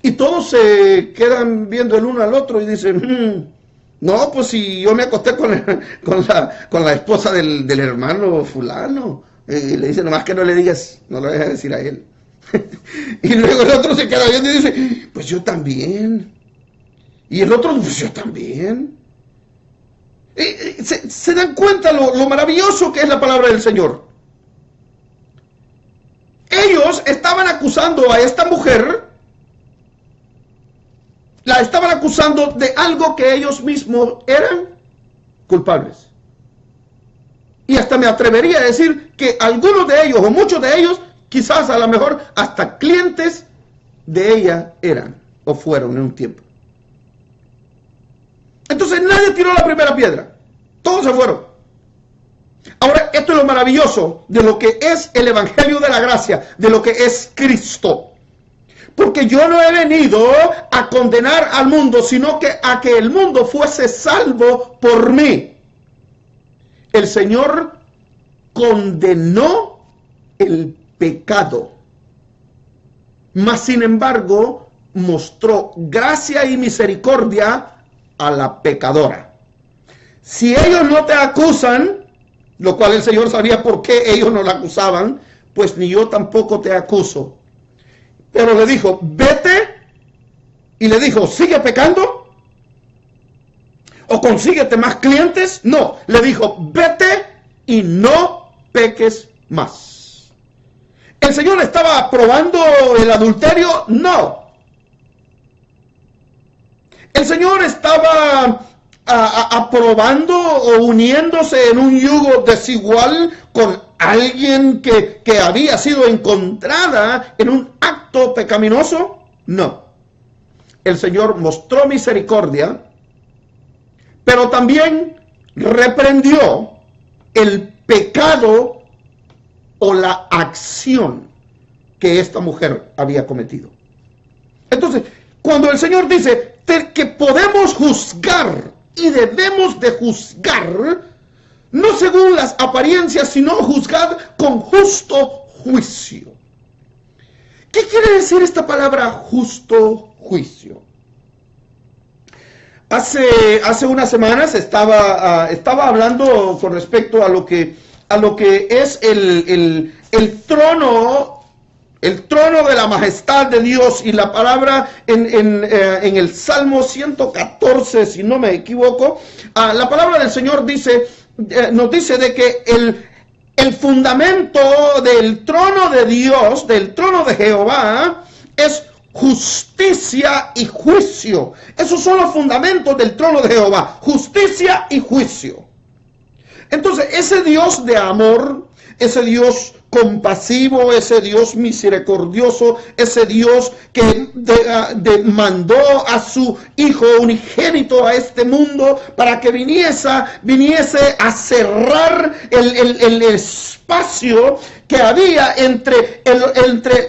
Y todos se quedan viendo el uno al otro y dicen, no, pues si yo me acosté con la esposa del hermano fulano. Y le dice, nomás que no le digas, no lo dejes decir a él. Y luego el otro se queda viendo y dice, pues yo también. Y el otro, pues yo también. Se dan cuenta lo maravilloso que es la palabra del Señor. Ellos estaban acusando a esta mujer, la estaban acusando de algo que ellos mismos eran culpables. Y hasta me atrevería a decir que algunos de ellos, o muchos de ellos, quizás a lo mejor hasta clientes de ella eran o fueron en un tiempo. Entonces nadie tiró la primera piedra. Todos se fueron. Ahora, esto es lo maravilloso de lo que es el Evangelio de la Gracia, de lo que es Cristo. Porque yo no he venido a condenar al mundo, sino que a que el mundo fuese salvo por mí. El Señor condenó el pecado, mas sin embargo mostró gracia y misericordia a la pecadora. Si ellos no te acusan, lo cual el Señor sabía por qué ellos no la acusaban, pues ni yo tampoco te acuso. Pero le dijo, vete, y le dijo, ¿sigue pecando? ¿O consíguete más clientes? No, le dijo, vete y no peques más. ¿El Señor estaba aprobando el adulterio? No. ¿El Señor estaba aprobando o uniéndose en un yugo desigual con alguien que había sido encontrada en un acto pecaminoso? No. El Señor mostró misericordia, pero también reprendió el pecado o la acción que esta mujer había cometido. Entonces, cuando el Señor dice que podemos juzgar y debemos de juzgar, no según las apariencias, sino juzgar con justo juicio. ¿Qué quiere decir esta palabra justo juicio? Hace unas semanas estaba hablando con respecto a lo que es el trono el trono de la majestad de Dios. Y la palabra en el Salmo 114, si no me equivoco, la palabra del Señor dice, nos dice de que el fundamento del trono de Dios, del trono de Jehová, es justicia y juicio. Esos son los fundamentos del trono de Jehová, justicia y juicio. Entonces, ese Dios de amor, ese Dios compasivo, ese Dios misericordioso, ese Dios que mandó a su Hijo unigénito a este mundo para que viniese a cerrar el espacio que había entre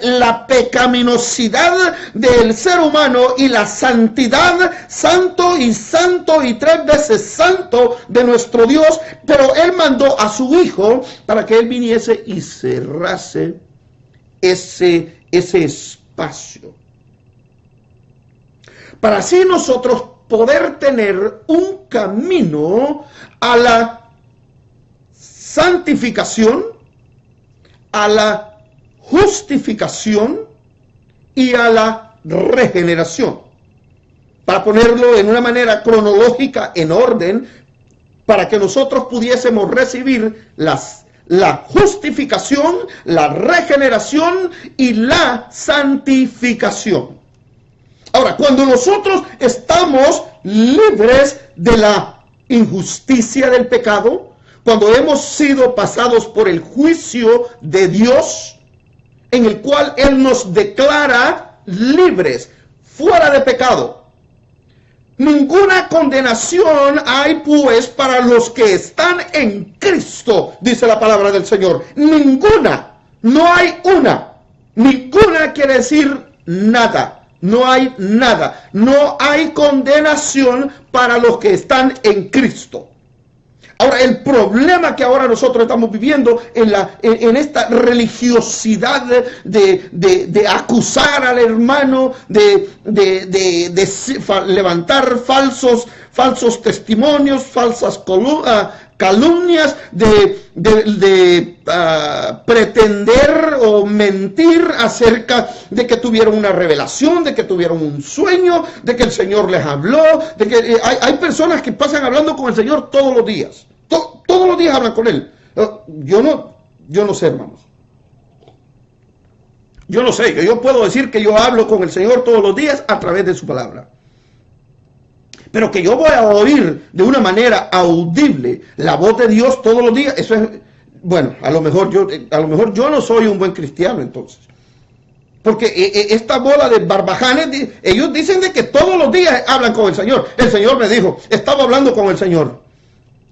la pecaminosidad del ser humano y la santidad, santo y 3 veces santo de nuestro Dios. Pero Él mandó a su Hijo para que Él viniese y cerrase ese espacio, para así nosotros poder tener un camino a la santificación, a la justificación y a la regeneración. Para ponerlo en una manera cronológica, en orden, para que nosotros pudiésemos recibir la justificación, la regeneración y la santificación. Ahora, cuando nosotros estamos libres de la injusticia del pecado, cuando hemos sido pasados por el juicio de Dios, en el cual Él nos declara libres, fuera de pecado. Ninguna condenación hay pues para los que están en Cristo, dice la palabra del Señor. Ninguna, no hay una. Ninguna quiere decir nada. No hay nada. No hay condenación para los que están en Cristo. Ahora, el problema que ahora nosotros estamos viviendo en esta religiosidad de acusar al hermano, de levantar falsos testimonios, falsas calumnias, de pretender o mentir acerca de que tuvieron una revelación, de que tuvieron un sueño, de que el Señor les habló, de que hay personas que pasan hablando con el Señor todos los días. Todos los días hablan con Él. Yo no sé, hermanos. Yo no sé. Yo puedo decir que yo hablo con el Señor todos los días a través de su palabra. Pero que yo voy a oír de una manera audible la voz de Dios todos los días, eso es, bueno, a lo mejor yo no soy un buen cristiano entonces. Porque esta bola de barbajanes, ellos dicen de que todos los días hablan con el Señor. El Señor me dijo, estaba hablando con el Señor.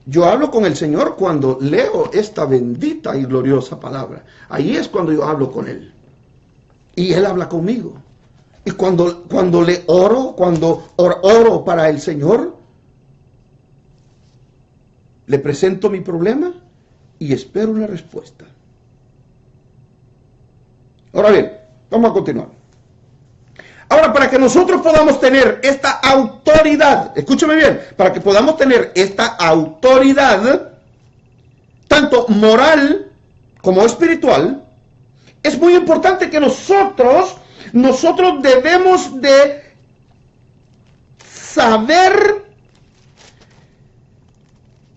Yo hablo con el Señor cuando leo esta bendita y gloriosa palabra. Ahí es cuando yo hablo con Él. Y Él habla conmigo. Y cuando le oro, oro para el Señor, le presento mi problema y espero una respuesta. Ahora bien, vamos a continuar. Ahora, para que nosotros podamos tener esta autoridad, escúcheme bien, para que podamos tener esta autoridad, tanto moral como espiritual, es muy importante que nosotros debemos de saber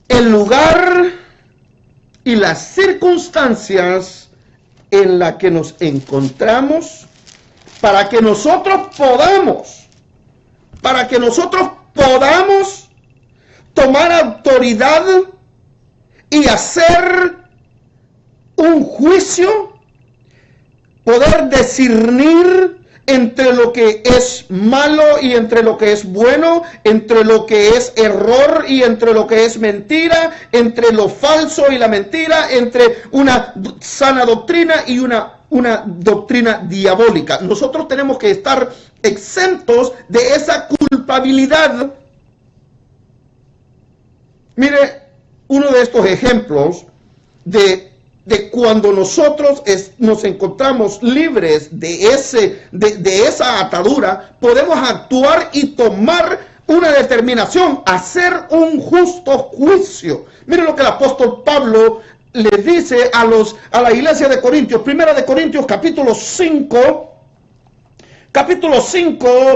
el lugar y las circunstancias en las que nos encontramos para que nosotros podamos tomar autoridad y hacer un juicio, poder discernir entre lo que es malo y entre lo que es bueno, entre lo que es error y entre lo que es mentira, entre lo falso y la mentira, entre una sana doctrina y una doctrina diabólica. Nosotros tenemos que estar exentos de esa culpabilidad. Mire, uno de estos ejemplos de cuando nosotros nos encontramos libres de esa atadura, podemos actuar y tomar una determinación, hacer un justo juicio. Mire lo que el apóstol Pablo le dice a la iglesia de Corintios, primera de Corintios capítulo 5,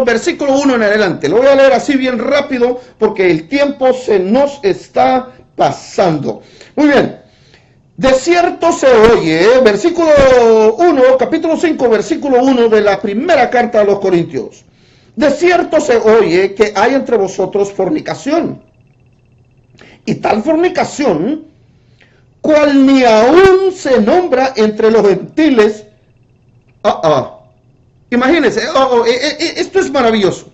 versículo 1 en adelante. Lo voy a leer así bien rápido porque el tiempo se nos está pasando. Muy bien. De cierto se oye, versículo 1, capítulo 5, versículo 1 de la primera carta a los Corintios. De cierto se oye que hay entre vosotros fornicación. Y tal fornicación, cual ni aún se nombra entre los gentiles. Imagínense, esto es maravilloso.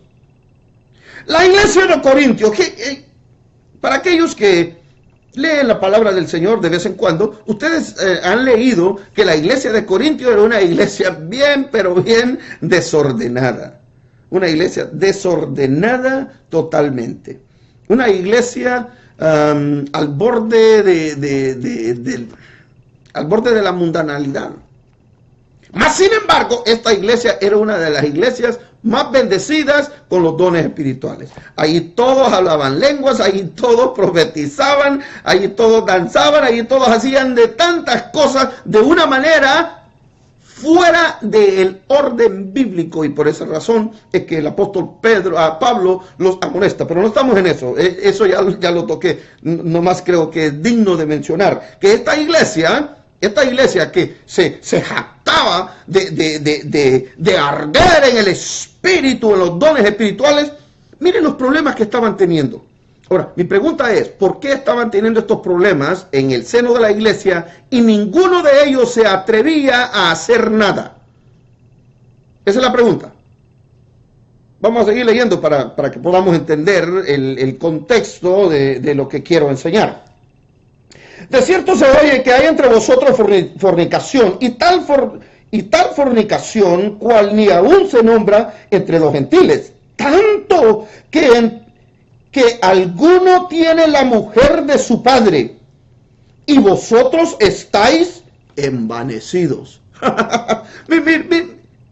La iglesia de Corintios, para aquellos que leen la palabra del Señor de vez en cuando, ustedes han leído que la iglesia de Corintios era una iglesia bien, pero bien desordenada. Una iglesia desordenada totalmente. Una iglesia al borde de la mundanalidad. Mas sin embargo, esta iglesia era una de las iglesias más bendecidas con los dones espirituales. Allí todos hablaban lenguas, allí todos profetizaban, allí todos danzaban, allí todos hacían de tantas cosas de una manera fuera del orden bíblico, y por esa razón es que el apóstol Pablo los amonesta. Pero no estamos en eso, eso ya lo toqué. Nomás creo que es digno de mencionar que esta iglesia que se jactaba de arder en el espíritu, en los dones espirituales, miren los problemas que estaban teniendo. Ahora, mi pregunta es, ¿por qué estaban teniendo estos problemas en el seno de la iglesia y ninguno de ellos se atrevía a hacer nada? Esa es la pregunta. Vamos a seguir leyendo para que podamos entender el contexto de lo que quiero enseñar. De cierto se oye que hay entre vosotros fornicación, y tal fornicación cual ni aún se nombra entre los gentiles, tanto que alguno tiene la mujer de su padre, y vosotros estáis envanecidos.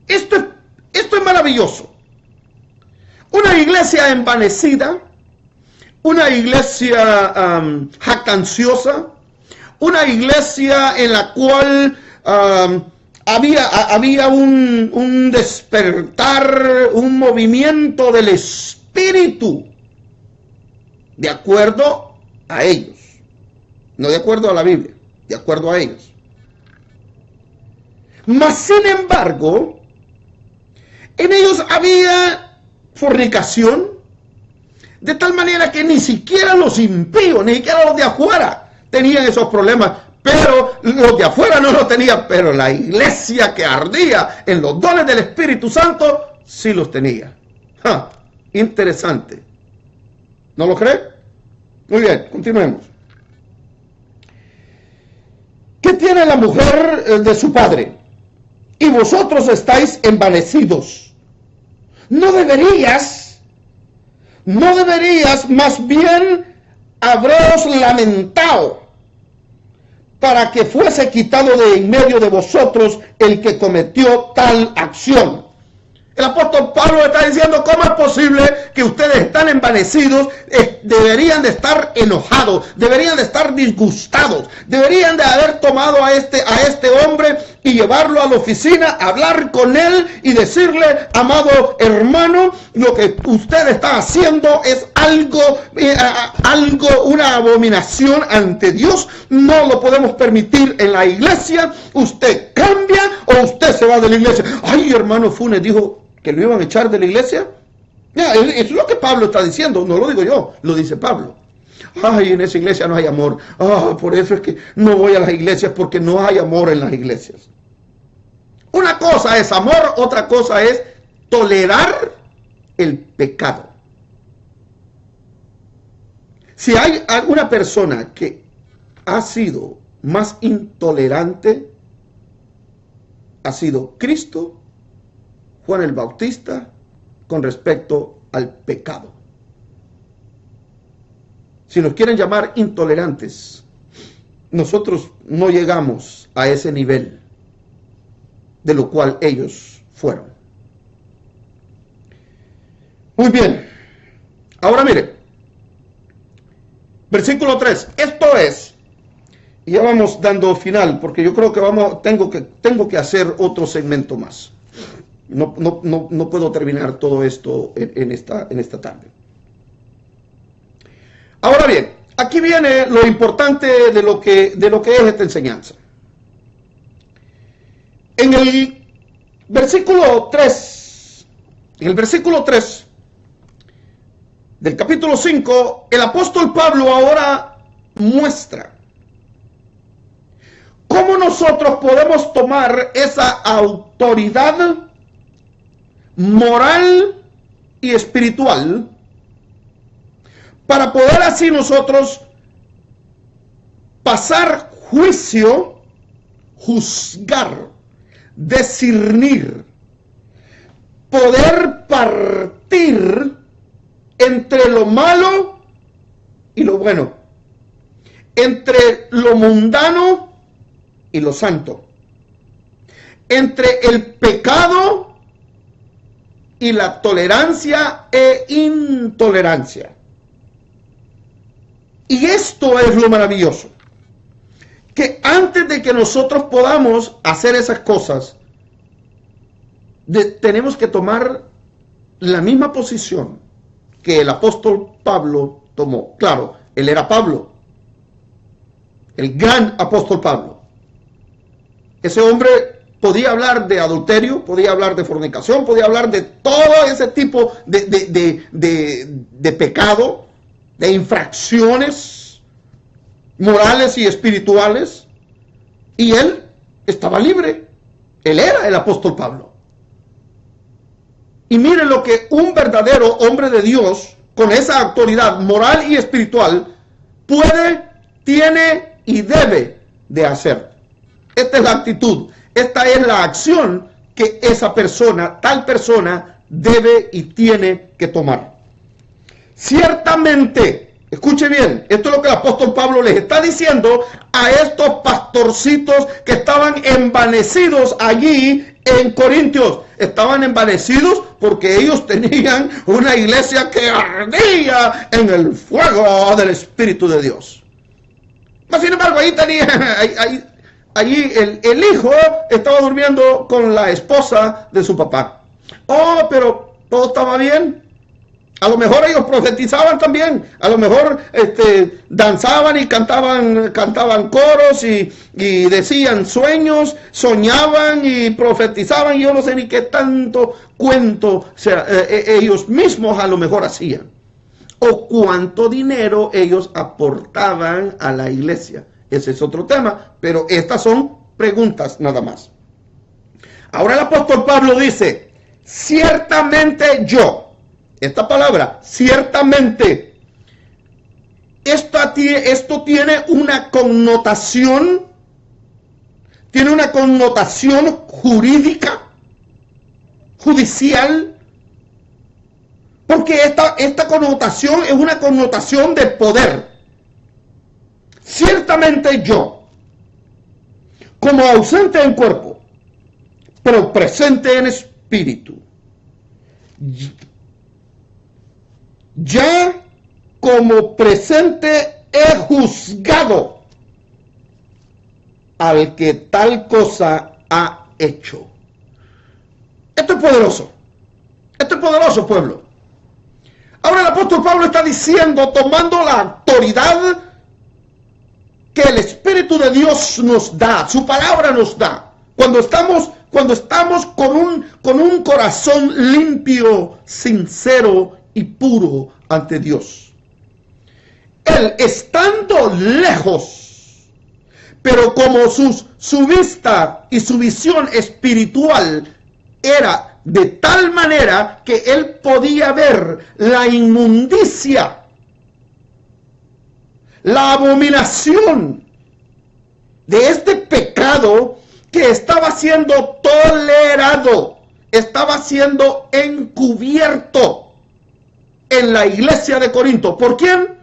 Esto es maravilloso. Una iglesia envanecida, una iglesia jactanciosa, una iglesia en la cual había un despertar, un movimiento del espíritu, de acuerdo a ellos, no de acuerdo a la Biblia, de acuerdo a ellos. Mas sin embargo, en ellos había fornicación, de tal manera que ni siquiera los impíos, ni siquiera los de afuera tenían esos problemas, pero los de afuera no los tenían, pero la iglesia que ardía en los dones del Espíritu Santo sí los tenía. Interesante. ¿No lo cree? Muy bien, continuemos. ¿Qué tiene la mujer de su padre? Y vosotros estáis envanecidos. No deberías, más bien habréos lamentado para que fuese quitado de en medio de vosotros el que cometió tal acción. El apóstol Pablo está diciendo, ¿cómo es posible que ustedes están envanecidos? Deberían de estar enojados, deberían de estar disgustados, deberían de haber tomado a este hombre y llevarlo a la oficina, hablar con él y decirle, amado hermano, lo que usted está haciendo es una abominación ante Dios, no lo podemos permitir en la iglesia, usted cambia o usted se va de la iglesia. Ay, hermano Funes dijo que lo iban a echar de la iglesia. Es lo que Pablo está diciendo, no lo digo yo, lo dice Pablo. Ay, en esa iglesia no hay amor. Por eso es que no voy a las iglesias, porque no hay amor en las iglesias. Una cosa es amor, otra cosa es tolerar el pecado. Si hay alguna persona que ha sido más intolerante, ha sido Cristo, Juan el Bautista, con respecto al pecado. Si nos quieren llamar intolerantes, nosotros no llegamos a ese nivel de lo cual ellos fueron. Muy bien. Ahora mire, versículo 3. Esto es, Y ya vamos dando final, porque yo creo que tengo que hacer otro segmento más. No puedo terminar todo esto en esta tarde. Ahora bien, aquí viene lo importante de lo que es esta enseñanza. En el versículo 3 del capítulo 5, el apóstol Pablo ahora muestra cómo nosotros podemos tomar esa autoridad moral y espiritual para poder así nosotros pasar juicio, juzgar, discernir, poder partir entre lo malo y lo bueno, entre lo mundano y lo santo, entre el pecado y la tolerancia e intolerancia. Y esto es lo maravilloso, que antes de que nosotros podamos hacer esas cosas, tenemos que tomar la misma posición que el apóstol Pablo tomó. Claro, él era Pablo, el gran apóstol Pablo. Ese hombre podía hablar de adulterio, podía hablar de fornicación, podía hablar de todo ese tipo de pecado, de infracciones morales y espirituales, y él estaba libre. Él era el apóstol Pablo. Y miren lo que un verdadero hombre de Dios, con esa autoridad moral y espiritual, puede, tiene y debe de hacer. Esta es la actitud, esta es la acción que esa persona, tal persona, debe y tiene que tomar. Ciertamente, escuche bien, esto es lo que el apóstol Pablo les está diciendo a estos pastorcitos que estaban envanecidos allí en Corintios. Estaban envanecidos porque ellos tenían una iglesia que ardía en el fuego del Espíritu de Dios. Mas sin embargo, allí el hijo estaba durmiendo con la esposa de su papá. Oh, pero todo estaba bien. A lo mejor ellos profetizaban también, a lo mejor danzaban y cantaban coros y decían sueños, soñaban y profetizaban, y yo no sé ni qué tanto cuento ellos mismos a lo mejor hacían, o cuánto dinero ellos aportaban a la iglesia. Ese es otro tema, pero estas son preguntas nada más. Ahora el apóstol Pablo dice, ciertamente yo. Esta palabra, ciertamente, esto tiene una connotación jurídica, judicial, porque esta connotación es una connotación de poder. Ciertamente yo, como ausente en cuerpo, pero presente en espíritu, ya como presente he juzgado al que tal cosa ha hecho. Esto es poderoso, pueblo. Ahora el apóstol Pablo está diciendo, tomando la autoridad que el Espíritu de Dios nos da, su palabra nos da, cuando estamos con un corazón limpio, sincero y puro ante Dios. Él, estando lejos, pero como su vista y su visión espiritual era de tal manera que él podía ver la inmundicia, la abominación de este pecado que estaba siendo tolerado, estaba siendo encubierto en la iglesia de Corinto. ¿Por quién?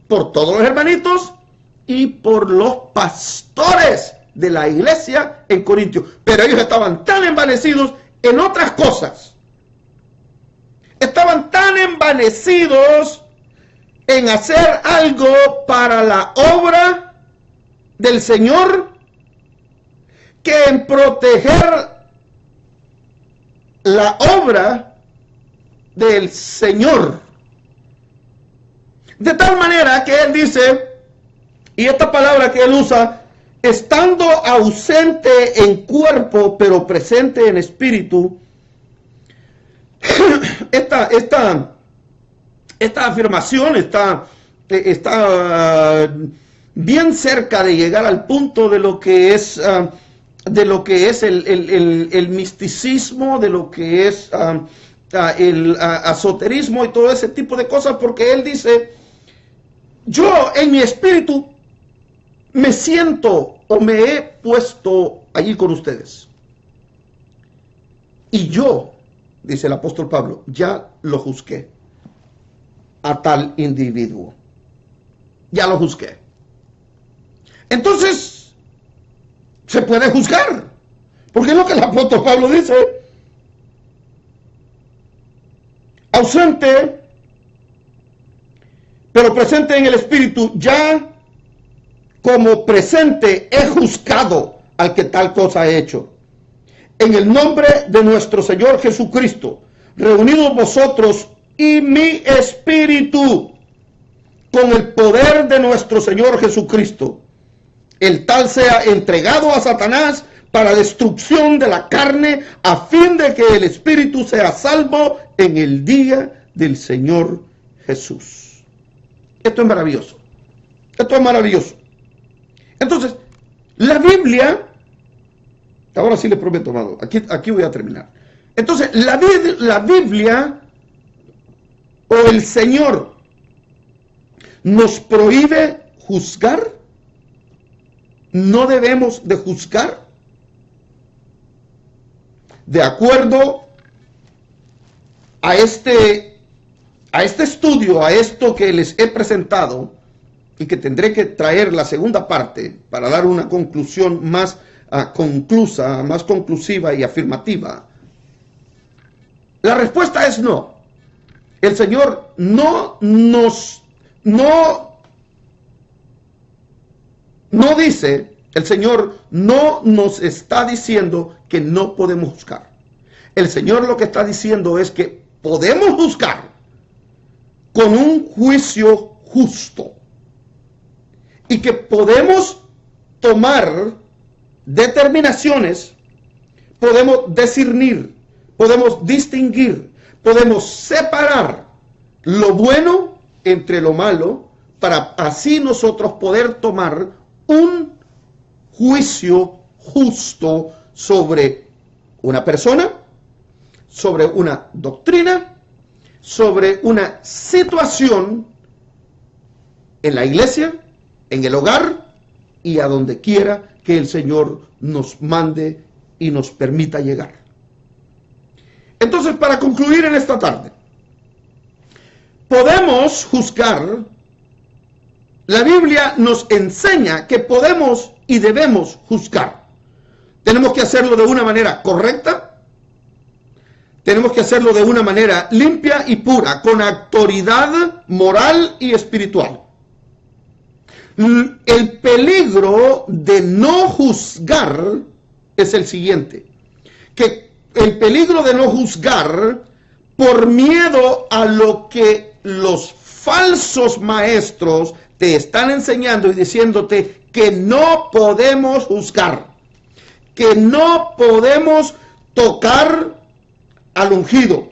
Por todos los hermanitos y por los pastores de la iglesia en Corintio. Pero ellos estaban tan envanecidos en otras cosas. Estaban tan envanecidos en hacer algo para la obra del Señor que en proteger la obra del Señor. De tal manera que él dice, y esta palabra que él usa, estando ausente en cuerpo, pero presente en espíritu, esta afirmación está bien cerca de llegar al punto de lo que es el misticismo, de lo que es el esoterismo y todo ese tipo de cosas, porque él dice, yo en mi espíritu me siento o me he puesto allí con ustedes. Y yo, dice el apóstol Pablo, ya lo juzgué a tal individuo. Ya lo juzgué. Entonces, se puede juzgar. Porque es lo que el apóstol Pablo dice. Ausente, pero presente en el espíritu, ya como presente he juzgado al que tal cosa ha hecho. En el nombre de nuestro Señor Jesucristo, reunidos vosotros y mi espíritu, con el poder de nuestro Señor Jesucristo, el tal sea entregado a Satanás para destrucción de la carne, a fin de que el espíritu sea salvo en el día del Señor Jesús. Esto es maravilloso. Esto es maravilloso. Entonces, la Biblia, ahora sí les prometo, amado, aquí voy a terminar. Entonces, la Biblia o el Señor nos prohíbe juzgar. No debemos de juzgar. De acuerdo a este estudio, a esto que les he presentado, y que tendré que traer la segunda parte para dar una conclusión más conclusa, más conclusiva y afirmativa. La respuesta es no. El Señor no dice, el Señor no nos está diciendo que no podemos juzgar. El Señor lo que está diciendo es que podemos juzgar con un juicio justo. Y que podemos tomar determinaciones, podemos discernir, podemos distinguir, podemos separar lo bueno entre lo malo, para así nosotros poder tomar un juicio justo sobre una persona, sobre una doctrina, sobre una situación en la iglesia, en el hogar y a donde quiera que el Señor nos mande y nos permita llegar. Entonces, para concluir en esta tarde, podemos juzgar. La Biblia nos enseña que podemos y debemos juzgar. Tenemos que hacerlo de una manera correcta. Tenemos que hacerlo de una manera limpia y pura, con autoridad moral y espiritual. El peligro de no juzgar es el siguiente, que el peligro de no juzgar por miedo a lo que los falsos maestros te están enseñando y diciéndote que no podemos juzgar, que no podemos tocar al ungido,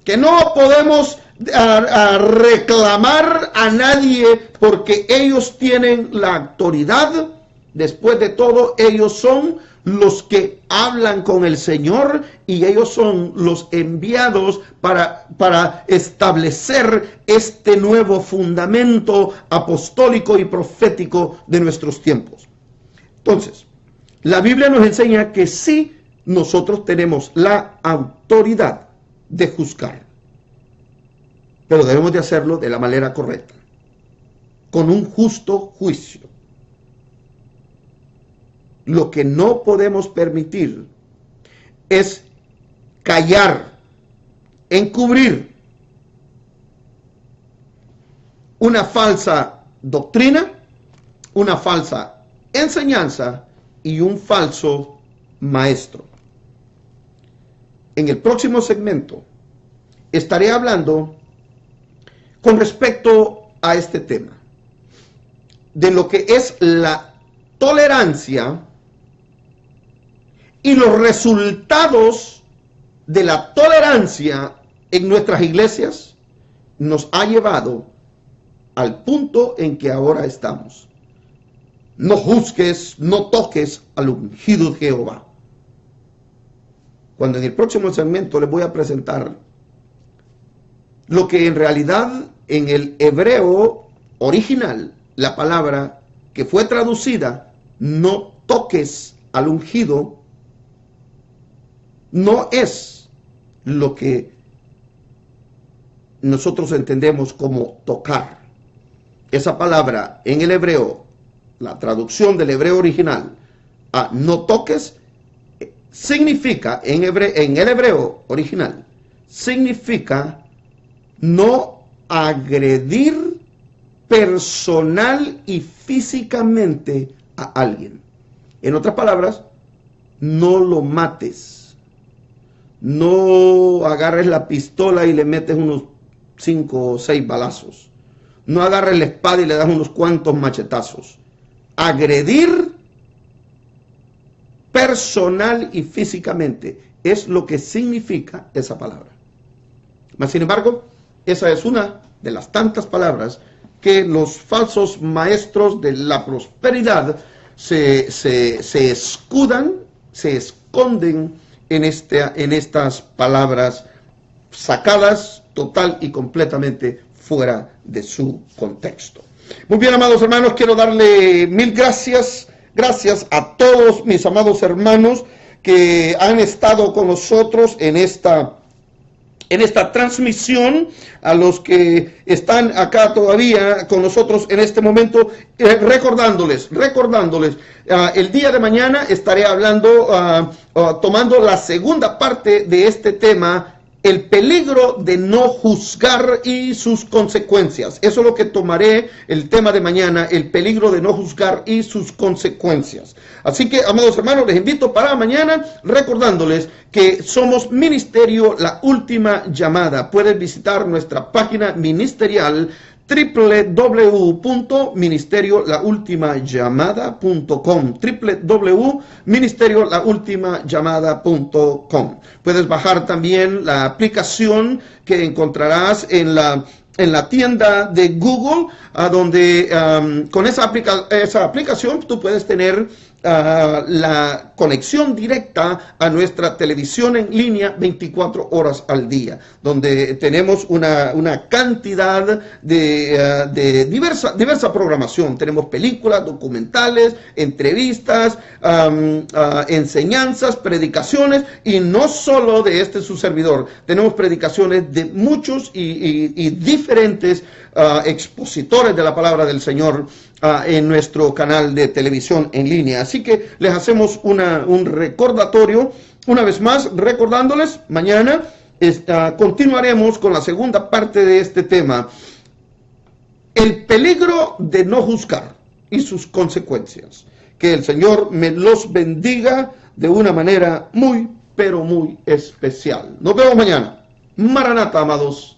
que no podemos a reclamar a nadie porque ellos tienen la autoridad. Después de todo, ellos son los que hablan con el Señor y ellos son los enviados para establecer este nuevo fundamento apostólico y profético de nuestros tiempos. Entonces, la Biblia nos enseña que sí, nosotros tenemos la autoridad de juzgar. Pero debemos de hacerlo de la manera correcta, con un justo juicio. Lo que no podemos permitir es callar, encubrir una falsa doctrina, una falsa enseñanza y un falso maestro. En el próximo segmento estaré hablando con respecto a este tema, de lo que es la tolerancia y los resultados de la tolerancia en nuestras iglesias nos ha llevado al punto en que ahora estamos. No juzgues, no toques al ungido de Jehová. Cuando en el próximo segmento les voy a presentar lo que en realidad en el hebreo original, la palabra que fue traducida, no toques al ungido, no es lo que nosotros entendemos como tocar. Esa palabra en el hebreo, la traducción del hebreo original a no toques, significa en el hebreo original, significa no agredir personal y físicamente a alguien. En otras palabras, no lo mates. No agarres la pistola y le metes unos 5 o 6 balazos. No agarres la espada y le das unos cuantos machetazos. Agredir personal y físicamente es lo que significa esa palabra. Mas, sin embargo, esa es una de las tantas palabras que los falsos maestros de la prosperidad se escudan, se esconden en estas palabras sacadas total y completamente fuera de su contexto. Muy bien, amados hermanos, quiero darle mil gracias a todos mis amados hermanos que han estado con nosotros en esta transmisión, a los que están acá todavía con nosotros en este momento, recordándoles, el día de mañana estaré hablando, tomando la segunda parte de este tema, el peligro de no juzgar y sus consecuencias. Eso es lo que tomaré el tema de mañana, el peligro de no juzgar y sus consecuencias. Así que, amados hermanos, les invito para mañana recordándoles que somos Ministerio La Última Llamada. Puedes visitar nuestra página ministerial www.ministeriolaultimallamada.com www.ministeriolaultimallamada.com. Puedes bajar también la aplicación que encontrarás en la tienda de Google, donde con esa aplicación tú puedes tener la conexión directa a nuestra televisión en línea 24 horas al día, donde tenemos una cantidad de diversa programación. Tenemos películas, documentales, entrevistas, enseñanzas, predicaciones, y no solo de su servidor. Tenemos predicaciones de muchos y diferentes expositores de la palabra del Señor en nuestro canal de televisión en línea. Así que les hacemos un recordatorio, una vez más, recordándoles, mañana continuaremos con la segunda parte de este tema, el peligro de no juzgar y sus consecuencias. Que el Señor me los bendiga de una manera muy, pero muy especial. Nos vemos mañana. Maranata, amados.